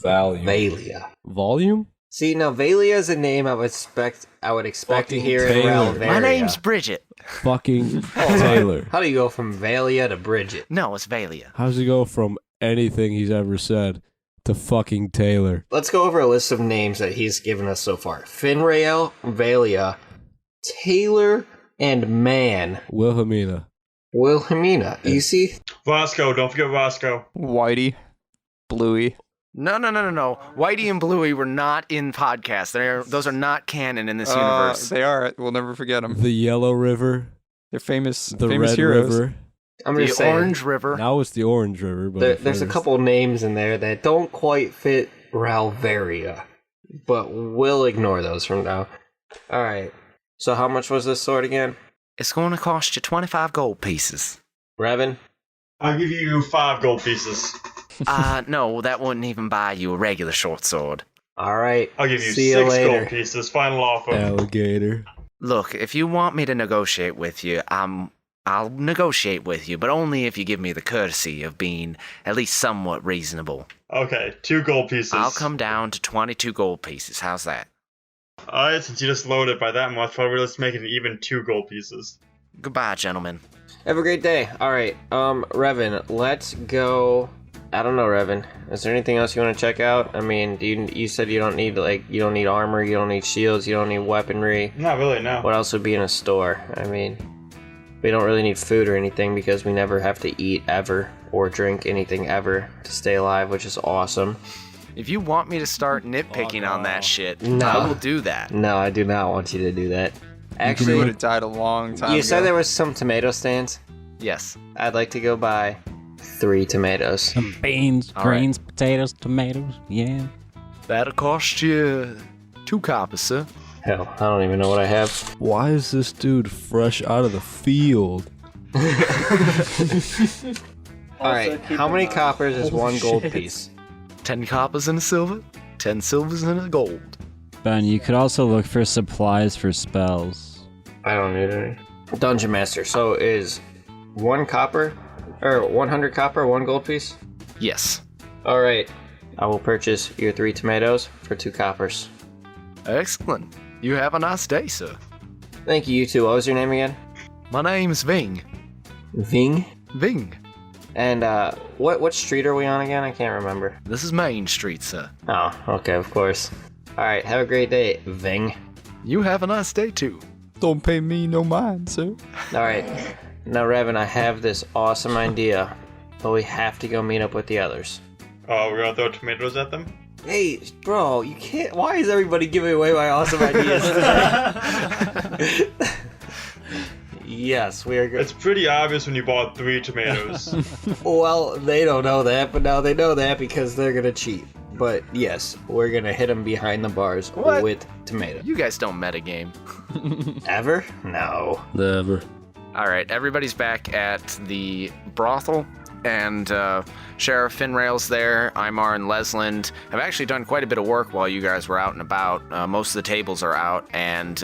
Valium. Valia. Volume? See, now Valia is a name I would expect to hear in Taylor. Ralvaria. My name's Bridget. Fucking Taylor. How do you go from Valia to Bridget? No, it's Valia. How's he go from anything he's ever said to fucking Taylor? Let's go over a list of names that he's given us so far. Finrail, Valia, Taylor, and Man. Wilhelmina. Wilhelmina. Easy? Vasco, don't forget Vasco. Whitey, Bluey. No. Whitey and Bluey were not in podcasts. Those are not canon in this universe. They are. We'll never forget them. The Yellow River. They're famous. The famous Red heroes. River. I'm The just saying. Orange River. Now it's the Orange River. But There's a couple names in there that don't quite fit Ralvaria. But we'll ignore those from now. Alright. So how much was this sword again? It's going to cost you 25 gold pieces. Revan? I'll give you 5 gold pieces. No, that wouldn't even buy you a regular short sword. Alright. I'll give you See 6 later. gold pieces. Final offer. Alligator. Look, if you want me to negotiate with you, I'll negotiate with you, but only if you give me the courtesy of being at least somewhat reasonable. Okay, 2 gold pieces. I'll come down to 22 gold pieces. How's that? Alright, since you just lowered it by that much, probably let's make it even 2 gold pieces. Goodbye, gentlemen. Have a great day. Alright, Revan, let's go. I don't know, Revan. Is there anything else you want to check out? I mean, you said you don't need armor, you don't need shields, you don't need weaponry. Not really, no. What else would be in a store? I mean, we don't really need food or anything because we never have to eat ever or drink anything ever to stay alive, which is awesome. If you want me to start nitpicking on that shit, No. I will do that. No, I do not want you to do that. We would Actually, have died a long time you ago. said there was some tomato stands. Yes. I'd like to go buy 3 tomatoes. Some beans, All right. greens, potatoes, tomatoes. Yeah. That'll cost you 2 coppers, sir. Hell, I don't even know what I have. Why is this dude fresh out of the field? Alright, how many coppers is 1 gold piece? 10 coppers and a silver, 10 silvers and a gold. Ben, you could also look for supplies for spells. I don't need any. Dungeon Master, so is 1 copper, or 100 copper 1 gold piece? Yes. Alright, I will purchase your 3 tomatoes for 2 coppers. Excellent. You have a nice day, sir. Thank you, you two. What was your name again? My name's Ving. Ving? Ving. And, what street are we on again? I can't remember. This is Main Street, sir. Oh, okay, of course. Alright, have a great day, Ving. You have a nice day, too. Don't pay me no mind, sir. Alright, now Revan, I have this awesome idea, but we have to go meet up with the others. Oh, we're gonna throw tomatoes at them? Hey, bro, you can't. Why is everybody giving away my awesome ideas today? Yes, we are good. It's pretty obvious when you bought 3 tomatoes. Well, they don't know that, but now they know that because they're gonna cheat. But yes, we're gonna hit them behind the bars What? with tomato. You guys don't metagame. Ever? No. Never. All right, everybody's back at the brothel, and Sheriff Finrail's there. Imar and Lesland have actually done quite a bit of work while you guys were out and about. Most of the tables are out, and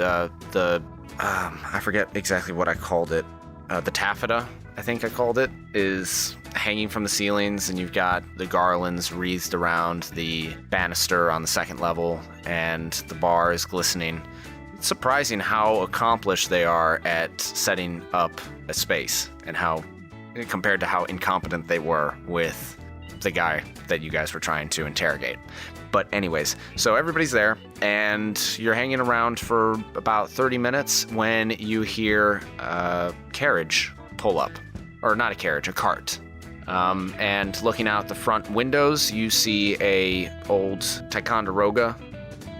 I forget exactly what I called it. The taffeta, I think I called it, is hanging from the ceilings, and you've got the garlands wreathed around the banister on the second level, and the bar is glistening. It's surprising how accomplished they are at setting up a space, and how, compared to how incompetent they were with the guy that you guys were trying to interrogate. But anyways, so everybody's there, and you're hanging around for about 30 minutes when you hear a carriage pull up. Or not a carriage, a cart. And looking out the front windows, you see a old Ticonderoga.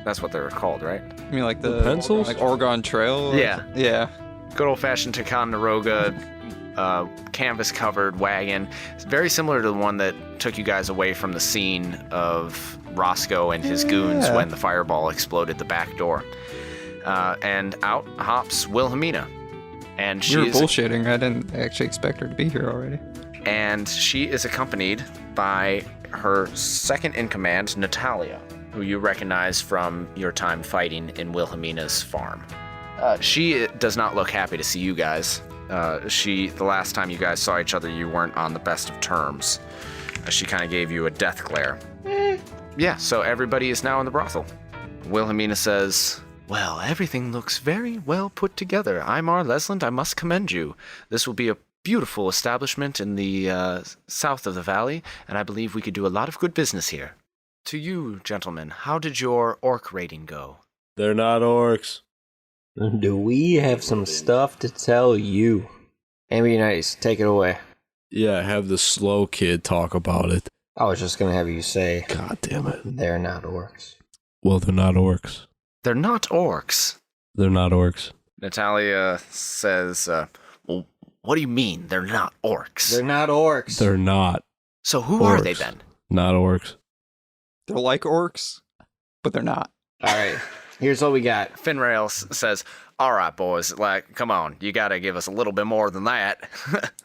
That's what they're called, right? You mean like The pencils? Like Oregon Trail? Yeah. Yeah. Good old-fashioned Ticonderoga, canvas-covered wagon. It's very similar to the one that took you guys away from the scene of Roscoe and his goons when the fireball exploded the back door. And out hops Wilhelmina. And You were she's bullshitting. I didn't actually expect her to be here already. and she is accompanied by her second in command, Natalia, who you recognize from your time fighting in Wilhelmina's farm. She does not look happy to see you guys. The last time you guys saw each other, you weren't on the best of terms. She kind of gave you a death glare. Yeah, so everybody is now in the brothel. Wilhelmina says, "Well, everything looks very well put together. Imar Lesland, I must commend you. This will be a beautiful establishment in the south of the valley, and I believe we could do a lot of good business here. To you, gentlemen, how did your orc raiding go?" They're not orcs. Do we have some stuff to tell you? Ambionites, take it away. Yeah, have the slow kid talk about it. I was just gonna have you say, God damn it. they're not orcs. Well, they're not orcs. They're not orcs. They're not orcs. Natalia says, well, what do you mean they're not orcs? They're not orcs. They're not So who are they orcs. then? Not orcs. They're like orcs, but they're not. Alright, here's what we got. Finrail says, all right, boys, like, come on, you gotta give us a little bit more than that.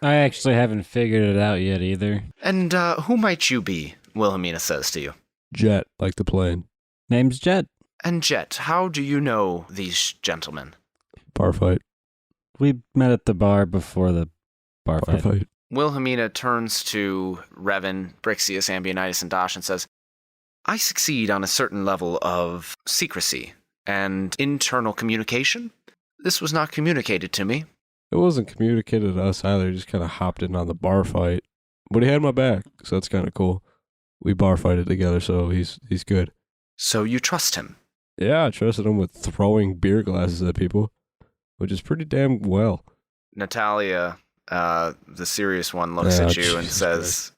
I actually haven't figured it out yet either. And who might you be? Wilhelmina says to you. Jet, like the plane. Name's Jet. And Jet, how do you know these gentlemen? Bar fight. We met at the bar before the bar Bar fight. fight. Wilhelmina turns to Revan, Brixius, Ambionitis, and Dosh and says, I succeed on a certain level of secrecy and internal communication. This was not communicated to me. It wasn't communicated to us either. He just kind of hopped in on the bar fight. But he had my back, so that's kind of cool. We bar fighted together, so he's good. So you trust him? Yeah, I trusted him with throwing beer glasses at people, which is pretty damn well. Natalia, the serious one, looks Oh, at you and Jesus says, Christ.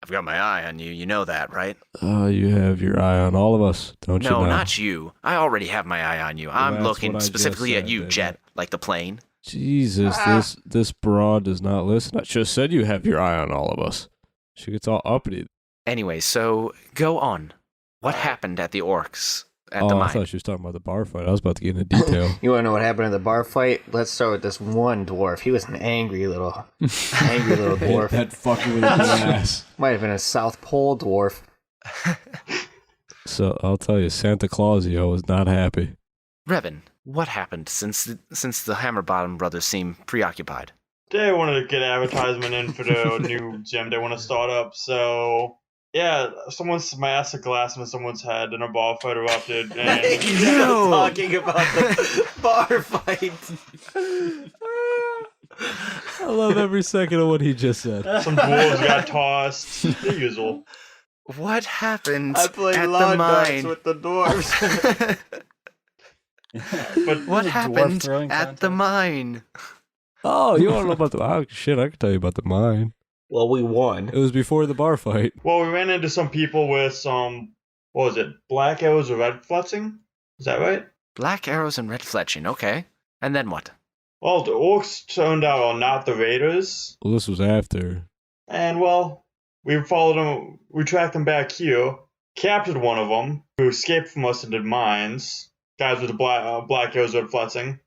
I've got my eye on you. You know that, right? Oh, you have your eye on all of us, don't you No, know? not you. I already have my eye on you. I'm that's looking what I specifically just at said, you, didn't Jet, like the plane. Jesus, this broad does not listen. I just said you have your eye on all of us. She gets all uppity. Anyway, so go on. What happened at the orcs at the I mine? thought she was talking about the bar fight. I was about to get into detail. You wanna know what happened in the bar fight? Let's start with this one dwarf. He was an angry little dwarf. that fucker with his ass. Might have been a South Pole dwarf. So I'll tell you, Santa Clausio was not happy. Revan, what happened since the Hammerbottom brothers seem preoccupied? They wanted to get advertisement in for the new gym they want to start up. So yeah, someone smashed a glass into someone's head, and a bar fight erupted. And No! Talking about the bar fight. I love every second of what he just said. some dwarves got tossed. The usual. What happened I played at the lawn darts mine? with the dwarves. But What Dwarf happened throwing at the contest? Oh, mine? you want to know about the... Oh, shit, I can tell you about the mine. Well, we won. It was before the bar fight. well, we ran into some people with some, what was it, black arrows or red fletching? Is that right? Black arrows and red fletching, okay. And then what? Well, the orcs turned out are not the raiders, Well, this was after. and well, we followed them. We tracked them back here, captured one of them, who escaped from us into mines. Guys with the black arrows are flexing.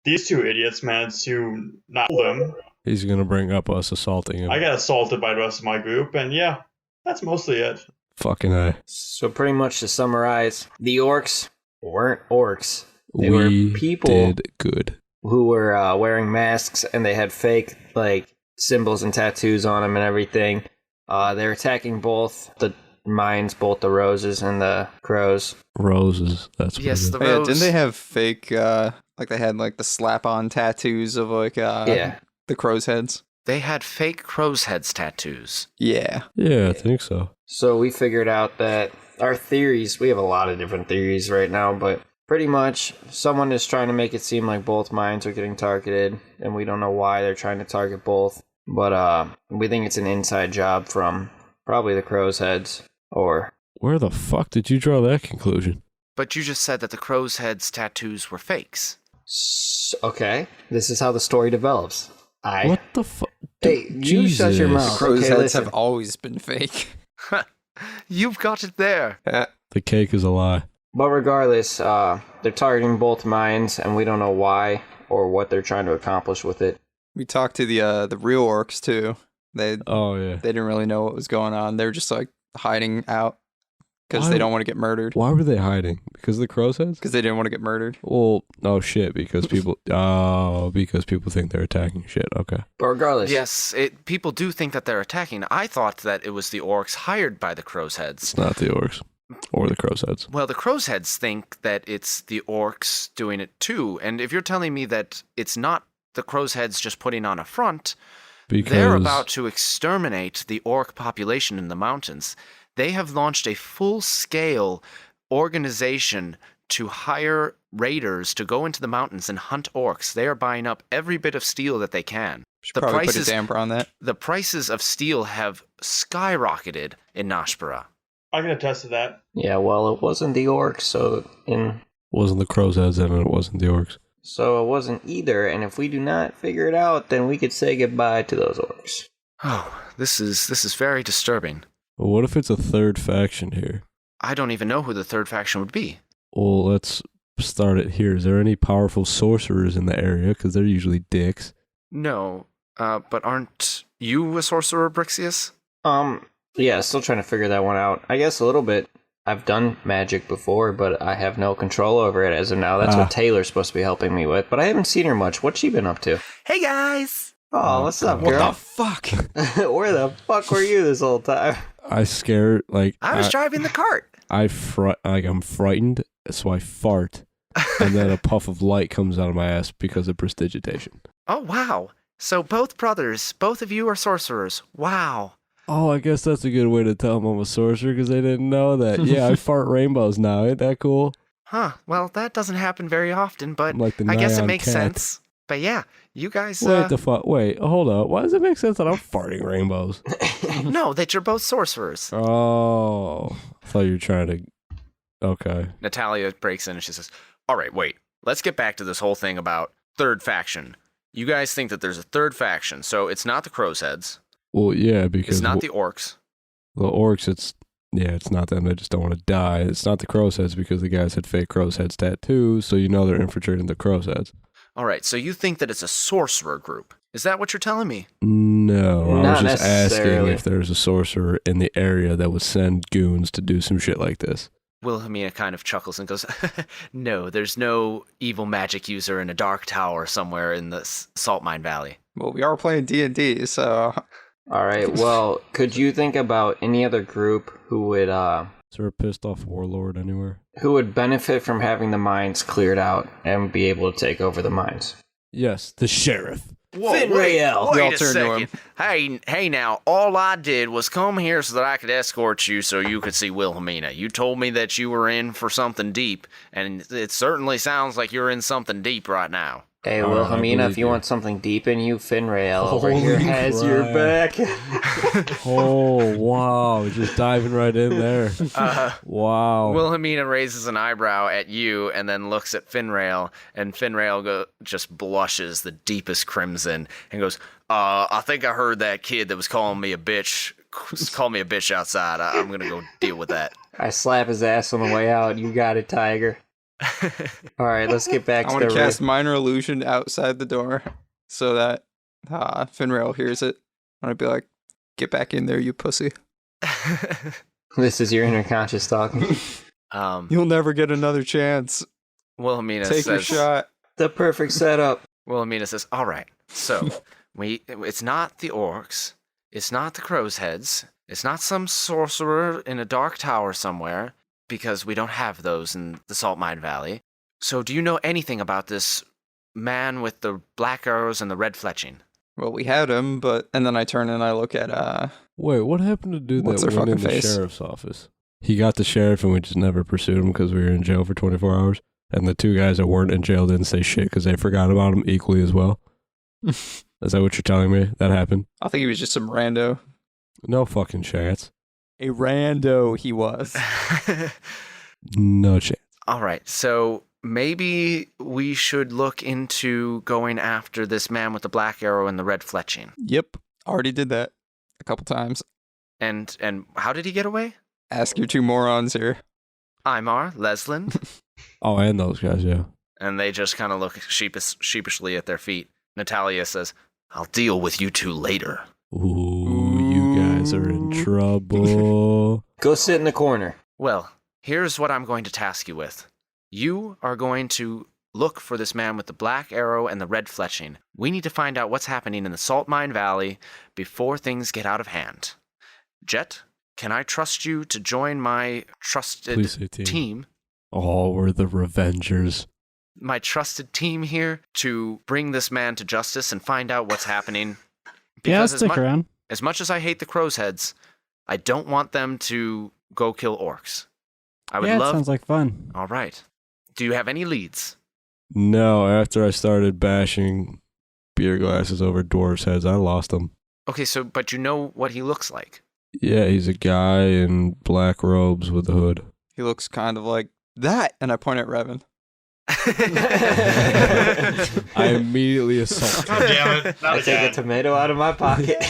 These two idiots managed to not kill them. He's gonna bring up us assaulting him. I got assaulted by the rest of my group, and yeah, that's mostly it. Fucking A. So pretty much to summarize, the orcs weren't orcs. They We were people did good. who were wearing masks, and they had fake like symbols and tattoos on them and everything. They're attacking both the mines, both the roses and the crows. Roses. That's what Yes, it is. the Oh, yeah, rose. didn't they have fake, like they had like the slap-on tattoos of like, Yeah. the crow's heads? They had fake crow's heads tattoos. Yeah. Yeah, I think so. So we figured out that our theories, we have a lot of different theories right now, but pretty much someone is trying to make it seem like both mines are getting targeted, and we don't know why they're trying to target both. But we think it's an inside job from probably the crow's heads, or Where the fuck did you draw that conclusion? But you just said that the crow's heads tattoos were fakes. okay, this is how the story develops. What the fuck? Hey, you shut your mouth. Crow's Okay, heads listen. have always been fake. You've got it there. The cake is a lie. But regardless, they're targeting both mines, and we don't know why or what they're trying to accomplish with it. We talked to the real orcs too. They Oh, yeah. didn't really know what was going on. They were just like hiding out because Why- they don't want to get murdered. Why were they hiding? Because of the crow's heads? Because they didn't want to get murdered. Well, no shit, because people because people think they're attacking shit. Okay. But regardless, Yes, people do think that they're attacking. I thought that it was the orcs hired by the crow's heads. It's not the orcs. Or the crow's heads. Well, the crow's heads think that it's the orcs doing it too. And if you're telling me that it's not the crow's heads just putting on a front, Because they're about to exterminate the orc population in the mountains. They have launched a full-scale organization to hire raiders to go into the mountains and hunt orcs. They are buying up every bit of steel that they can. Should probably put a damper on that. The prices of steel have skyrocketed in Nashbara. I can attest to that. yeah, well, it wasn't the orcs, wasn't the crow's heads and it wasn't the orcs. so it wasn't either. And if we do not figure it out, then we could say goodbye to those orcs. Oh, this is very disturbing. Well, what if it's a third faction here? I don't even know who the third faction would be. Well, let's start it here. Is there any powerful sorcerers in the area? Because they're usually dicks. No, but aren't you a sorcerer, Brixius? Yeah, still trying to figure that one out. I guess a little bit. I've done magic before, but I have no control over it as of now. That's what Taylor's supposed to be helping me with, but I haven't seen her much. What's she been up to? Hey guys! Oh, what's up, What girl? the fuck? Where the fuck were you this whole time? I scared, like, I was driving the cart. I'm frightened, so I fart, and then a puff of light comes out of my ass because of prestidigitation. Oh wow! So both brothers, both of you are sorcerers. Wow. Oh, I guess that's a good way to tell them I'm a sorcerer because they didn't know that. Yeah, I fart rainbows now. Ain't that cool? Huh. Well, that doesn't happen very often, but I'm like the I guess it Nyan makes cat. sense. But yeah, you guys. Wait, hold up. Why does it make sense that I'm farting rainbows? No, that you're both sorcerers. Oh, I thought you were trying to. Okay. Natalia breaks in and she says, "All right, wait. Let's get back to this whole thing about third faction. You guys think that there's a third faction, so it's not the crow's heads. Well, yeah, because It's not the orcs. the orcs. It's not them. They just don't want to die. It's not the crow's heads because the guys had fake crow's heads tattoos, so you know they're infiltrating the crow's heads. All right, so you think that it's a sorcerer group. Is that what you're telling me? No, I Not was just asking necessarily. if there's a sorcerer in the area that would send goons to do some shit like this. Wilhelmina kind of chuckles and goes, "No, there's no evil magic user in a dark tower somewhere in the Salt Mine Valley." Well, we are playing D&D, so All right, well, could you think about any other group who would Is there a pissed off warlord anywhere? benefit from having the mines cleared out and be able to take over the mines? Yes, the sheriff. Whoa, Finrail. We all wait a turn to him. second. Hey now, all I did was come here so that I could escort you so you could see Wilhelmina. You told me that you were in for something deep, and it certainly sounds like you're in something deep right now. Hey, All right, I Wilhelmina, if believe you you. want something deep in you, Finrail over Holy here has your crap. back. Oh, wow. Just diving right in there. Wow. Wilhelmina raises an eyebrow at you and then looks at Finrail, and Finrail just blushes the deepest crimson and goes, I think I heard that kid that was calling me a bitch call me a bitch outside. I'm going to go deal with that. I slap his ass on the way out. You got it, Tiger. All right, let's get back I to want the to cast minor illusion outside the door so that Finrail hears it. I want to be like, "Get back in there, you pussy! This is your inner conscious talking. You'll never get another chance. Wilhelmina Take your says, shot." The perfect setup. Wilhelmina says, all right, so it's not the orcs, it's not the crow's heads, it's not some sorcerer in a dark tower somewhere, because we don't have those in the Salt Mine Valley. So do you know anything about this man with the black arrows and the red fletching? Well, we had him, and then I turn and I look at Wait, what happened to dude What's that their went in fucking the face? sheriff's office? He got the sheriff and we just never pursued him because we were in jail for 24 hours. And the two guys that weren't in jail didn't say shit because they forgot about him equally as well. Is that what you're telling me? That happened? I think he was just some rando. No fucking chance. A rando he was. No chance. All right, so maybe we should look into going after this man with the black arrow and the red fletching. Yep, already did that a couple times. And how did he get away? Ask your two morons here. Imar, Lesland, Oh, and those guys, yeah. and they just kind of look sheepishly at their feet. Natalia says, I'll deal with you two later. Ooh, you guys are in trouble. Go sit in the corner. Well, here's what I'm going to task you with. You are going to look for this man with the black arrow and the red fletching. We need to find out what's happening in the Salt Mine Valley before things get out of hand. Jet, can I trust you to join my trusted Please say team. team? Oh, we're the Revengers. My trusted team here to bring this man to justice and find out what's happening. Yeah, I'll Because stick around. as much as I hate the crow's heads, I don't want them to go kill orcs. I would Yeah, it love. sounds like fun. All right. Do you have any leads? No, after I started bashing beer glasses over dwarves' heads, I lost them. Okay, but you know what he looks like. Yeah, he's a guy in black robes with a hood. He looks kind of like that, and I point at Revan. I immediately assault God damn it. Not I take a again. tomato out of my pocket.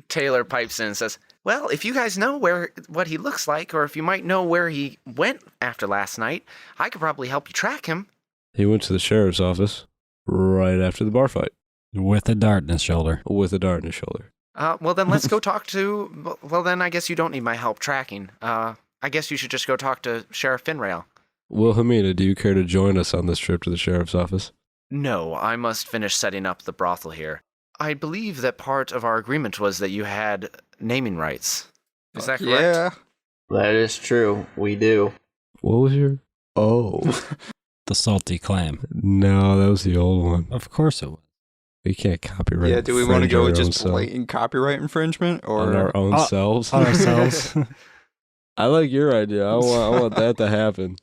Taylor pipes in and says, well, if you guys know what he looks like, or if you might know where he went after last night, I could probably help you track him. He went to the sheriff's office right after the bar fight With a dart in his shoulder. with a dart in his shoulder. Well, then let's go talk to... Well, then I guess you don't need my help tracking. I guess you should just go talk to Sheriff Finrail. Wilhelmina, do you care to join us on this trip to the sheriff's office? No, I must finish setting up the brothel here. I believe that part of our agreement was that you had naming rights. Is that correct? Yeah. That is true. We do. What was your... Oh. The salty clam. No, that was the old one. Of course it was. We can't copyright. Yeah, do we want to infringe go our with own just self- blatant copyright infringement or on our own selves? On ourselves. I like your idea. I want that to happen.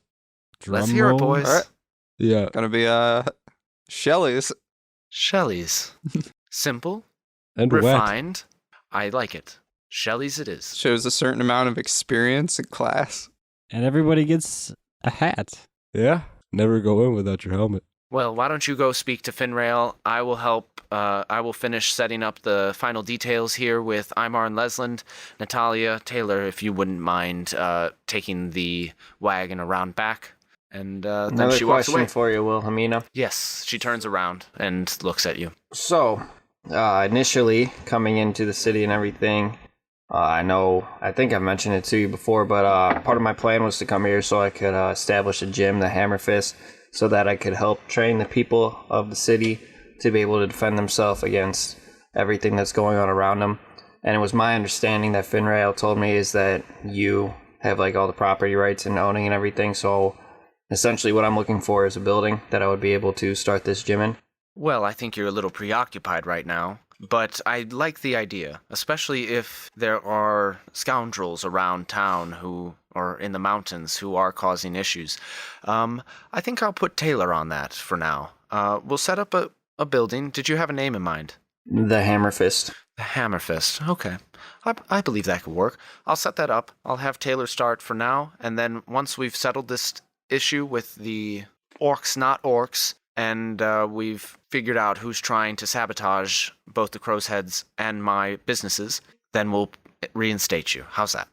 Let's Drum hear it, roll. boys. All right. Yeah. gonna be Shelley's? Shelley's. Simple, And wet. refined. I like it. Shelley's it is. Shows a certain amount of experience and class. And everybody gets a hat. Yeah. Never go in without your helmet. Well, why don't you go speak to Finrail? I will help. I will finish setting up the final details here with Imar and Lesland. Natalia, Taylor, if you wouldn't mind taking the wagon around back. And then Another she walks question away. for you, Wilhelmina. Yes, she turns around and looks at you. So, initially coming into the city and everything, I think I've mentioned it to you before, but part of my plan was to come here so I could establish a gym, the Hammer Fist, so that I could help train the people of the city to be able to defend themselves against everything that's going on around them. And it was my understanding that Finrail told me is that you have like all the property rights and owning and everything, so essentially what I'm looking for is a building that I would be able to start this gym in. Well, I think you're a little preoccupied right now, but I like the idea, especially if there are scoundrels around town who or in the mountains who are causing issues. I think I'll put Taylor on that for now. We'll set up a building. Did you have a name in mind? The Hammer Fist. The Hammer Fist. Okay. I believe that could work. I'll set that up. I'll have Taylor start for now, and then once we've settled this issue with the orcs, not orcs, and we've figured out who's trying to sabotage both the Crow's Heads and my businesses, then we'll reinstate you. How's that?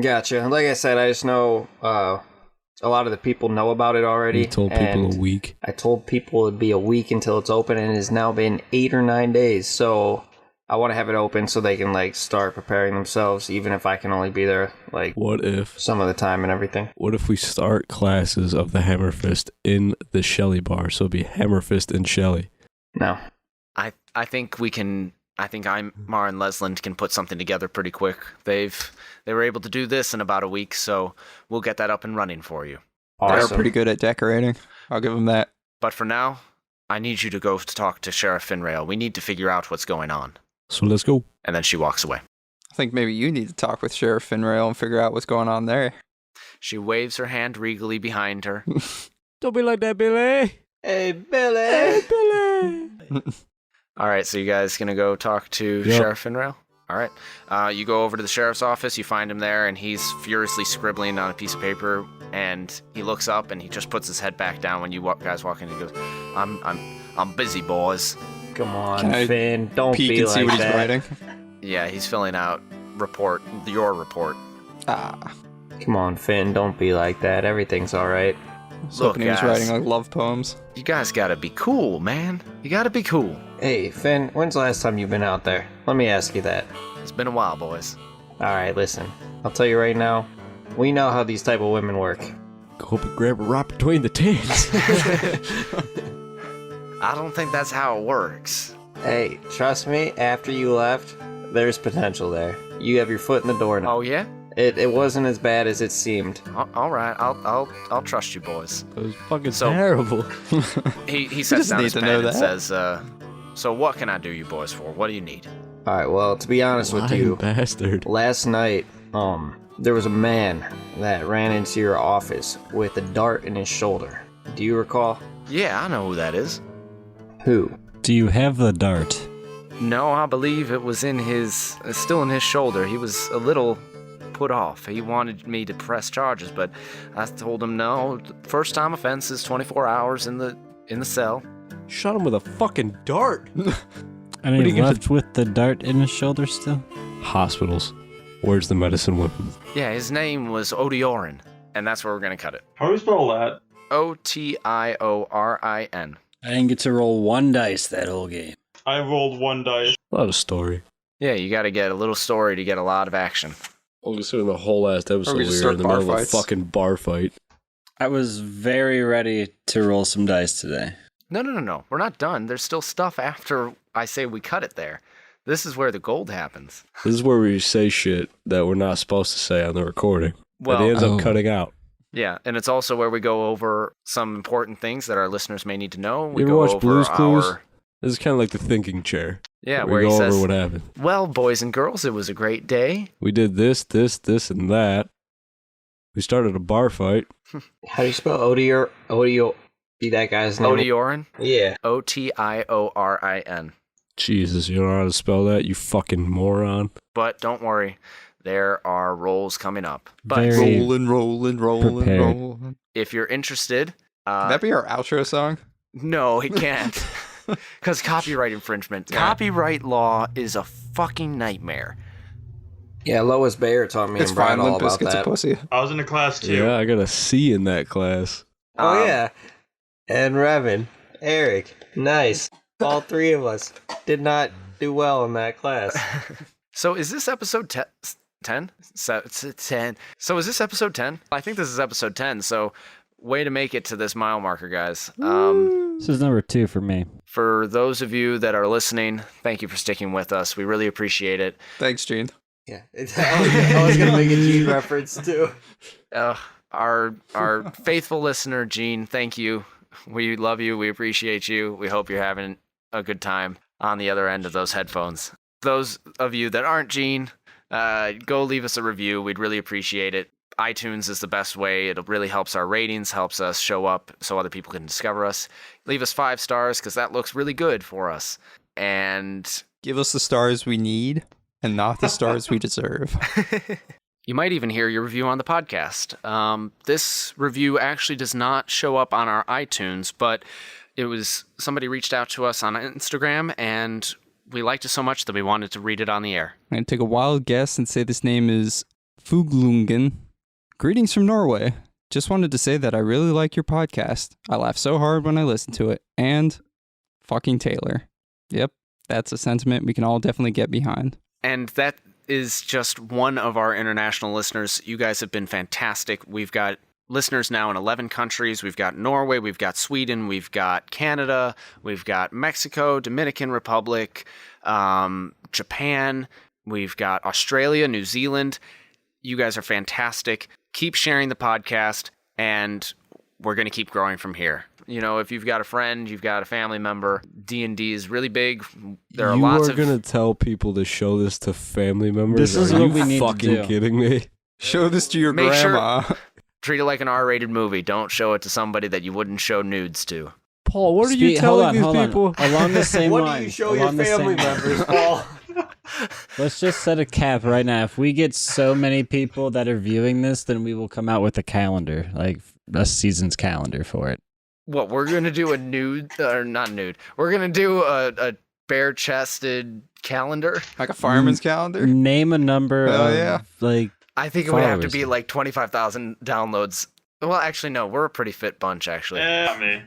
Gotcha. Like I said, I just know a lot of the people know about it already. You told people a week. I told people it'd be a week until it's open, and it has now been 8 or 9 days. So I want to have it open so they can like start preparing themselves, even if I can only be there like What if some of the time and everything. What if we start classes of the Hammer Fist in the Shelly bar? So it'd be Hammer Fist and Shelly. No. I think we can. I think Mar and Lesland can put something together pretty quick. They were able to do this in about a week, so we'll get that up and running for you. They're Awesome. pretty good at decorating. I'll give them that. But for now, I need you to go to talk to Sheriff Finrail. We need to figure out what's going on. So let's go. And then she walks away. I think maybe you need to talk with Sheriff Finrail and figure out what's going on there. She waves her hand regally behind her. Don't be like that, Billy. Hey, Billy! Billy. All right, so you guys gonna go talk to Yep. Sheriff Finrail? All right. You go over to the sheriff's office. You find him there, and he's furiously scribbling on a piece of paper. And he looks up, and he just puts his head back down when you guys walk in. He goes, "I'm busy, boys." Come on, Can I Finn. Don't Peek be and like see what that. he's writing. Yeah, he's filling out your report. Ah, Come on, Finn. Don't be like that. Everything's all right. I was Look, hoping he was guys. writing like love poems. You guys gotta be cool, man. You gotta be cool. Hey, Finn. When's the last time you've been out there? Let me ask you that. It's been a while, boys. All right, listen. I'll tell you right now. We know how these type of women work. Go up and grab her right between the tits. I don't think that's how it works. Hey, trust me. After you left, there's potential there. You have your foot in the door now. Oh yeah? It wasn't as bad as it seemed. All right. I'll trust you, boys. That was fucking So- terrible. He sets doesn't down need his to pen know and that. says, "So what can I do you boys for? What do you need?" All right. Well, to be honest with Lying you, bastard. last night, there was a man that ran into your office with a dart in his shoulder. Do you recall? Yeah, I know who that is. Who? Do you have the dart? No, I believe it was still in his shoulder. He was a little put off. He wanted me to press charges, but I told him no. First time offense is 24 hours in the cell. Shot him with a fucking dart. And What are he's you gonna- left with the dart in his shoulder still? Hospitals. Where's the medicine woman? Yeah, his name was Odiorin, and that's where we're gonna cut it. How do you spell that? Otiorin. I didn't get to roll one dice that whole game. I rolled 1 dice. A lot of story. Yeah, you got to get a little story to get a lot of action. Well, considering the whole last episode we we just were in start the bar middle of a fights. fucking bar fight. I was very ready to roll some dice today. No. We're not done. There's still stuff after I say we cut it there. This is where the gold happens. This is where we say shit that we're not supposed to say on the recording. Well, Well, it ends Oh. up cutting out. yeah, and it's also where we go over some important things that our listeners may need to know. We You ever go watch over Blue's Clues? our This is kind of like the thinking chair. yeah, we where go he over says, what happened. "Well, boys and girls, it was a great day." We did this, and that. We started a bar fight. How do you spell Odio? Be that guy's name? Odiorin, Yeah. Otiorin. Jesus, you don't know how to spell that, you fucking moron. But don't worry, there are rolls coming up. But Very- Rolling. prepared. if you're interested, Can that be our outro song? no, it can't. Because copyright infringement. Yeah. Copyright law is a fucking nightmare. Yeah, Lois Bayer taught me It's and Brian fine. all Limp about Bizkit's a that. pussy. I was in a class too. Yeah, I got a C in that class. Oh Um, yeah. And Revan, Eric, nice. All three of us did not do well in that class. So is this episode 10? 10. So is this episode 10? I think this is episode 10. So way to make it to this mile marker, guys. This is number 2 for me. For those of you that are listening, thank you for sticking with us. We really appreciate it. Thanks, Gene. Yeah, I was gonna make a Gene reference too. Our faithful listener, Gene, thank you. We love you. We appreciate you. We hope you're having a good time on the other end of those headphones. Those of you that aren't Gene, go leave us a review. We'd really appreciate it. iTunes is the best way. It really helps our ratings, helps us show up so other people can discover us. Leave us 5 stars because that looks really good for us. And Give us the stars we need and not the stars we deserve. you might even hear your review on the podcast. This review actually does not show up on our iTunes, but it was somebody reached out to us on Instagram, and we liked it so much that we wanted to read it on the air. I'm going to take a wild guess and say this name is Fuglungen. Greetings from Norway. Just wanted to say that I really like your podcast. I laugh so hard when I listen to it. And fucking Taylor. Yep, that's a sentiment we can all definitely get behind. And that is just one of our international listeners. You guys have been fantastic. We've got listeners now in 11 countries. We've got Norway, we've got Sweden, we've got Canada, we've got Mexico, Dominican Republic, Japan, we've got Australia, New Zealand. You guys are fantastic. Keep sharing the podcast, and we're going to keep growing from here. You know, if you've got a friend, you've got a family member, D&D is really big. There are lots of... You are going to tell people to show this to family members? This is Are what you we need to fucking do. kidding me? Show this to your Make grandma. Treat it like an R-rated movie. Don't show it to somebody that you wouldn't show nudes to. Paul, what are you telling these people? Along the same What lines. do you show your along the family same members, lines. Paul? Let's just set a cap right now. If we get so many people that are viewing this, then we will come out with a calendar, like a season's calendar for it. What, we're going to do a nude, or not nude, we're going to do a bare-chested calendar? Like a fireman's calendar? Name a number Hell of, yeah. like, I think it would have to followers. be like 25,000 downloads. Well, actually, no, we're a pretty fit bunch, actually. Not me.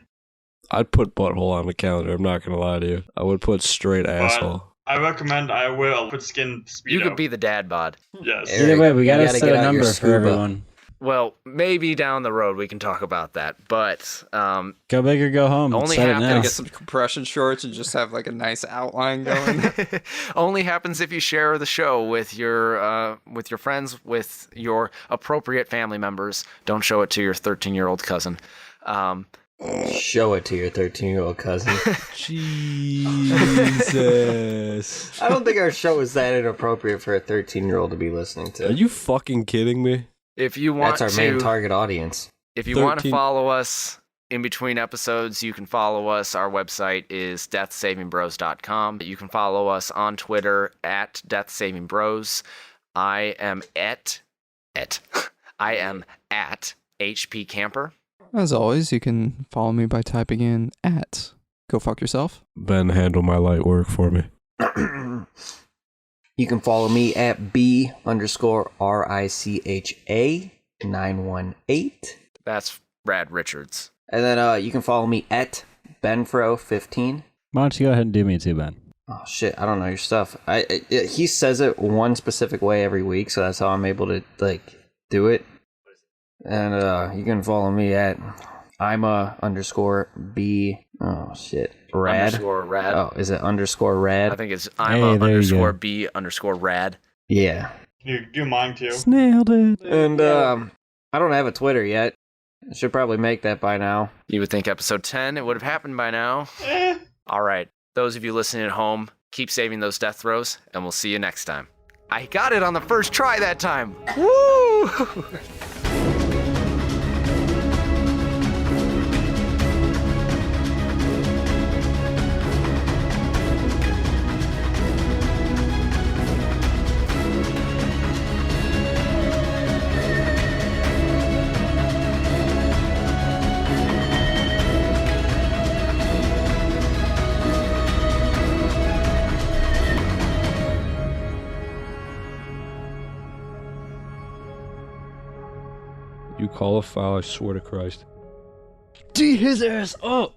I'd put butthole on the calendar. I'm not going to lie to you. I would put straight asshole. I recommend I will put skin speedo. You could be the dad bod. Yes. Eric, either way, we you gotta gotta set get a out your number for scuba. everyone. Well, maybe down the road we can talk about that, but Go big or go home. Only Set it half- now. Gotta get some compression shorts and just have like a nice outline going. only happens if you share the show with your friends, with your appropriate family members. Don't show it to your 13-year-old cousin. Show it to your 13-year-old cousin. Jesus. I don't think our show is that inappropriate for a 13-year-old to be listening to. Are you fucking kidding me? If you want That's our main target audience. If you want to 13 follow us in between episodes, you can follow us. Our website is deathsavingbros.com. You can follow us on Twitter at deathsavingbros. I am at HP Camper. As always, you can follow me by typing in at Go Fuck Yourself. Ben, handle my light work for me. You can follow me at B_RICHA918. That's Brad Richards. And then you can follow me at Benfro15. Why don't you go ahead and do me too, Ben? Oh shit, I don't know your stuff. He says it one specific way every week, so that's how I'm able to do it. And you can follow me at _B. Oh shit, Rad. _rad. Oh, is it _rad? I think it's Hey, there you go. _B_rad. Yeah. You do mine too. Nailed it. And I don't have a Twitter yet. I should probably make that by now. You would think episode 10, it would have happened by now. All right. Those of you listening at home, keep saving those death throws, and we'll see you next time. I got it on the first try that time. Woo! You call a foul, I swear to Christ. D his ass up.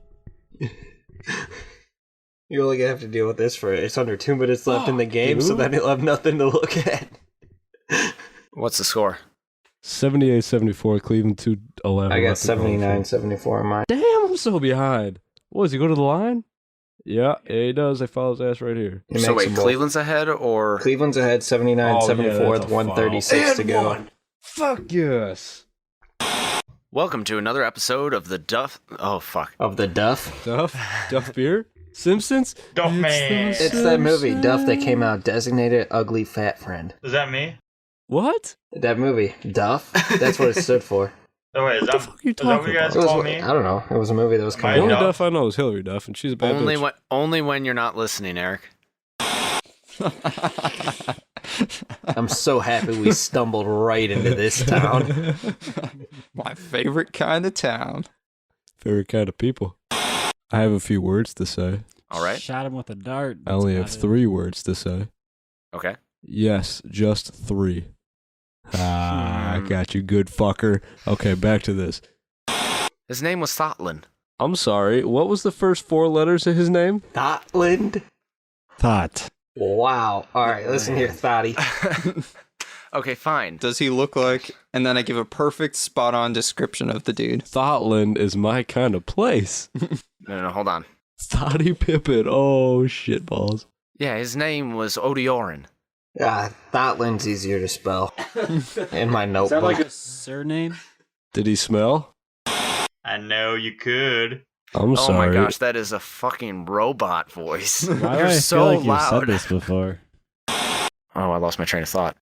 You're only gonna have to deal with this for it's under 2 minutes left in the game, so then he'll have nothing to look at. What's the score? 78-74, Cleveland 2-11. I got 79-74 on mine. Damn, I'm so behind. What, does he go to the line? Yeah, he does. They follow his ass right here. He So makes wait, them both. Cleveland's ahead, or Cleveland's ahead 79-74 with 136 to go. Fuck yes. welcome to another episode of the Duff. Oh fuck. Of the Duff. Duff beer? Simpsons? Duff It's Man. the It's that movie, Duff, that Simpsons. came out, Designated Ugly Fat Friend. Is that me? What? That movie, Duff. That's what it stood for. Oh wait, What the fuck are you is that what talking you guys It was, call me? I don't know. It was a movie that was Am I The coming only out. Duff? Duff I know is Hillary Duff, and she's a bad bitch. Only when you're not listening, Eric. I'm so happy we stumbled right into this town. My favorite kind of town. Favorite kind of people. I have a few words to say. All right. Shot him with a dart. I only have That's about 3 words to say. Okay. Yes, just 3. I got you, good fucker. Okay, back to this. His name was Thotlin. I'm sorry, what was the first 4 letters of his name? Scotland. Thought. Wow. All right, listen here, Thotty. Okay, fine. Does he look like? And then I give a perfect spot on description of the dude. Thotland is my kind of place. No, hold on. Thotty Pippin. Oh, shit balls. Yeah, his name was Odiorin. Thotland's easier to spell. In my Is notebook. that like a surname? Did he smell? I know you could. I'm Oh sorry. my gosh, that is a fucking robot voice. Why do You're I so feel like you've loud. said this before? Oh, I lost my train of thought.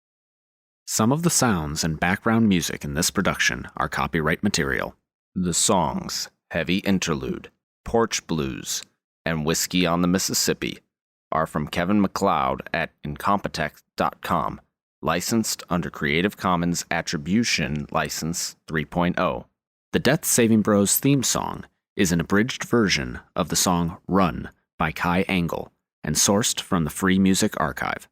Some of the sounds and background music in this production are copyright material. The songs Heavy Interlude, Porch Blues, and Whiskey on the Mississippi are from Kevin MacLeod at Incompetech.com, licensed under Creative Commons Attribution License 3.0. The Death Saving Bros theme song is an abridged version of the song Run by Kai Angle and sourced from the Free Music Archive.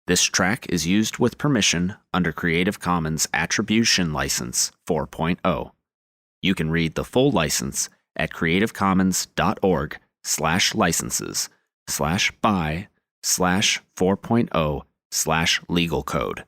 This track is used with permission under Creative Commons Attribution License 4.0. You can read the full license at creativecommons.org/licenses/by/4.0/legal code.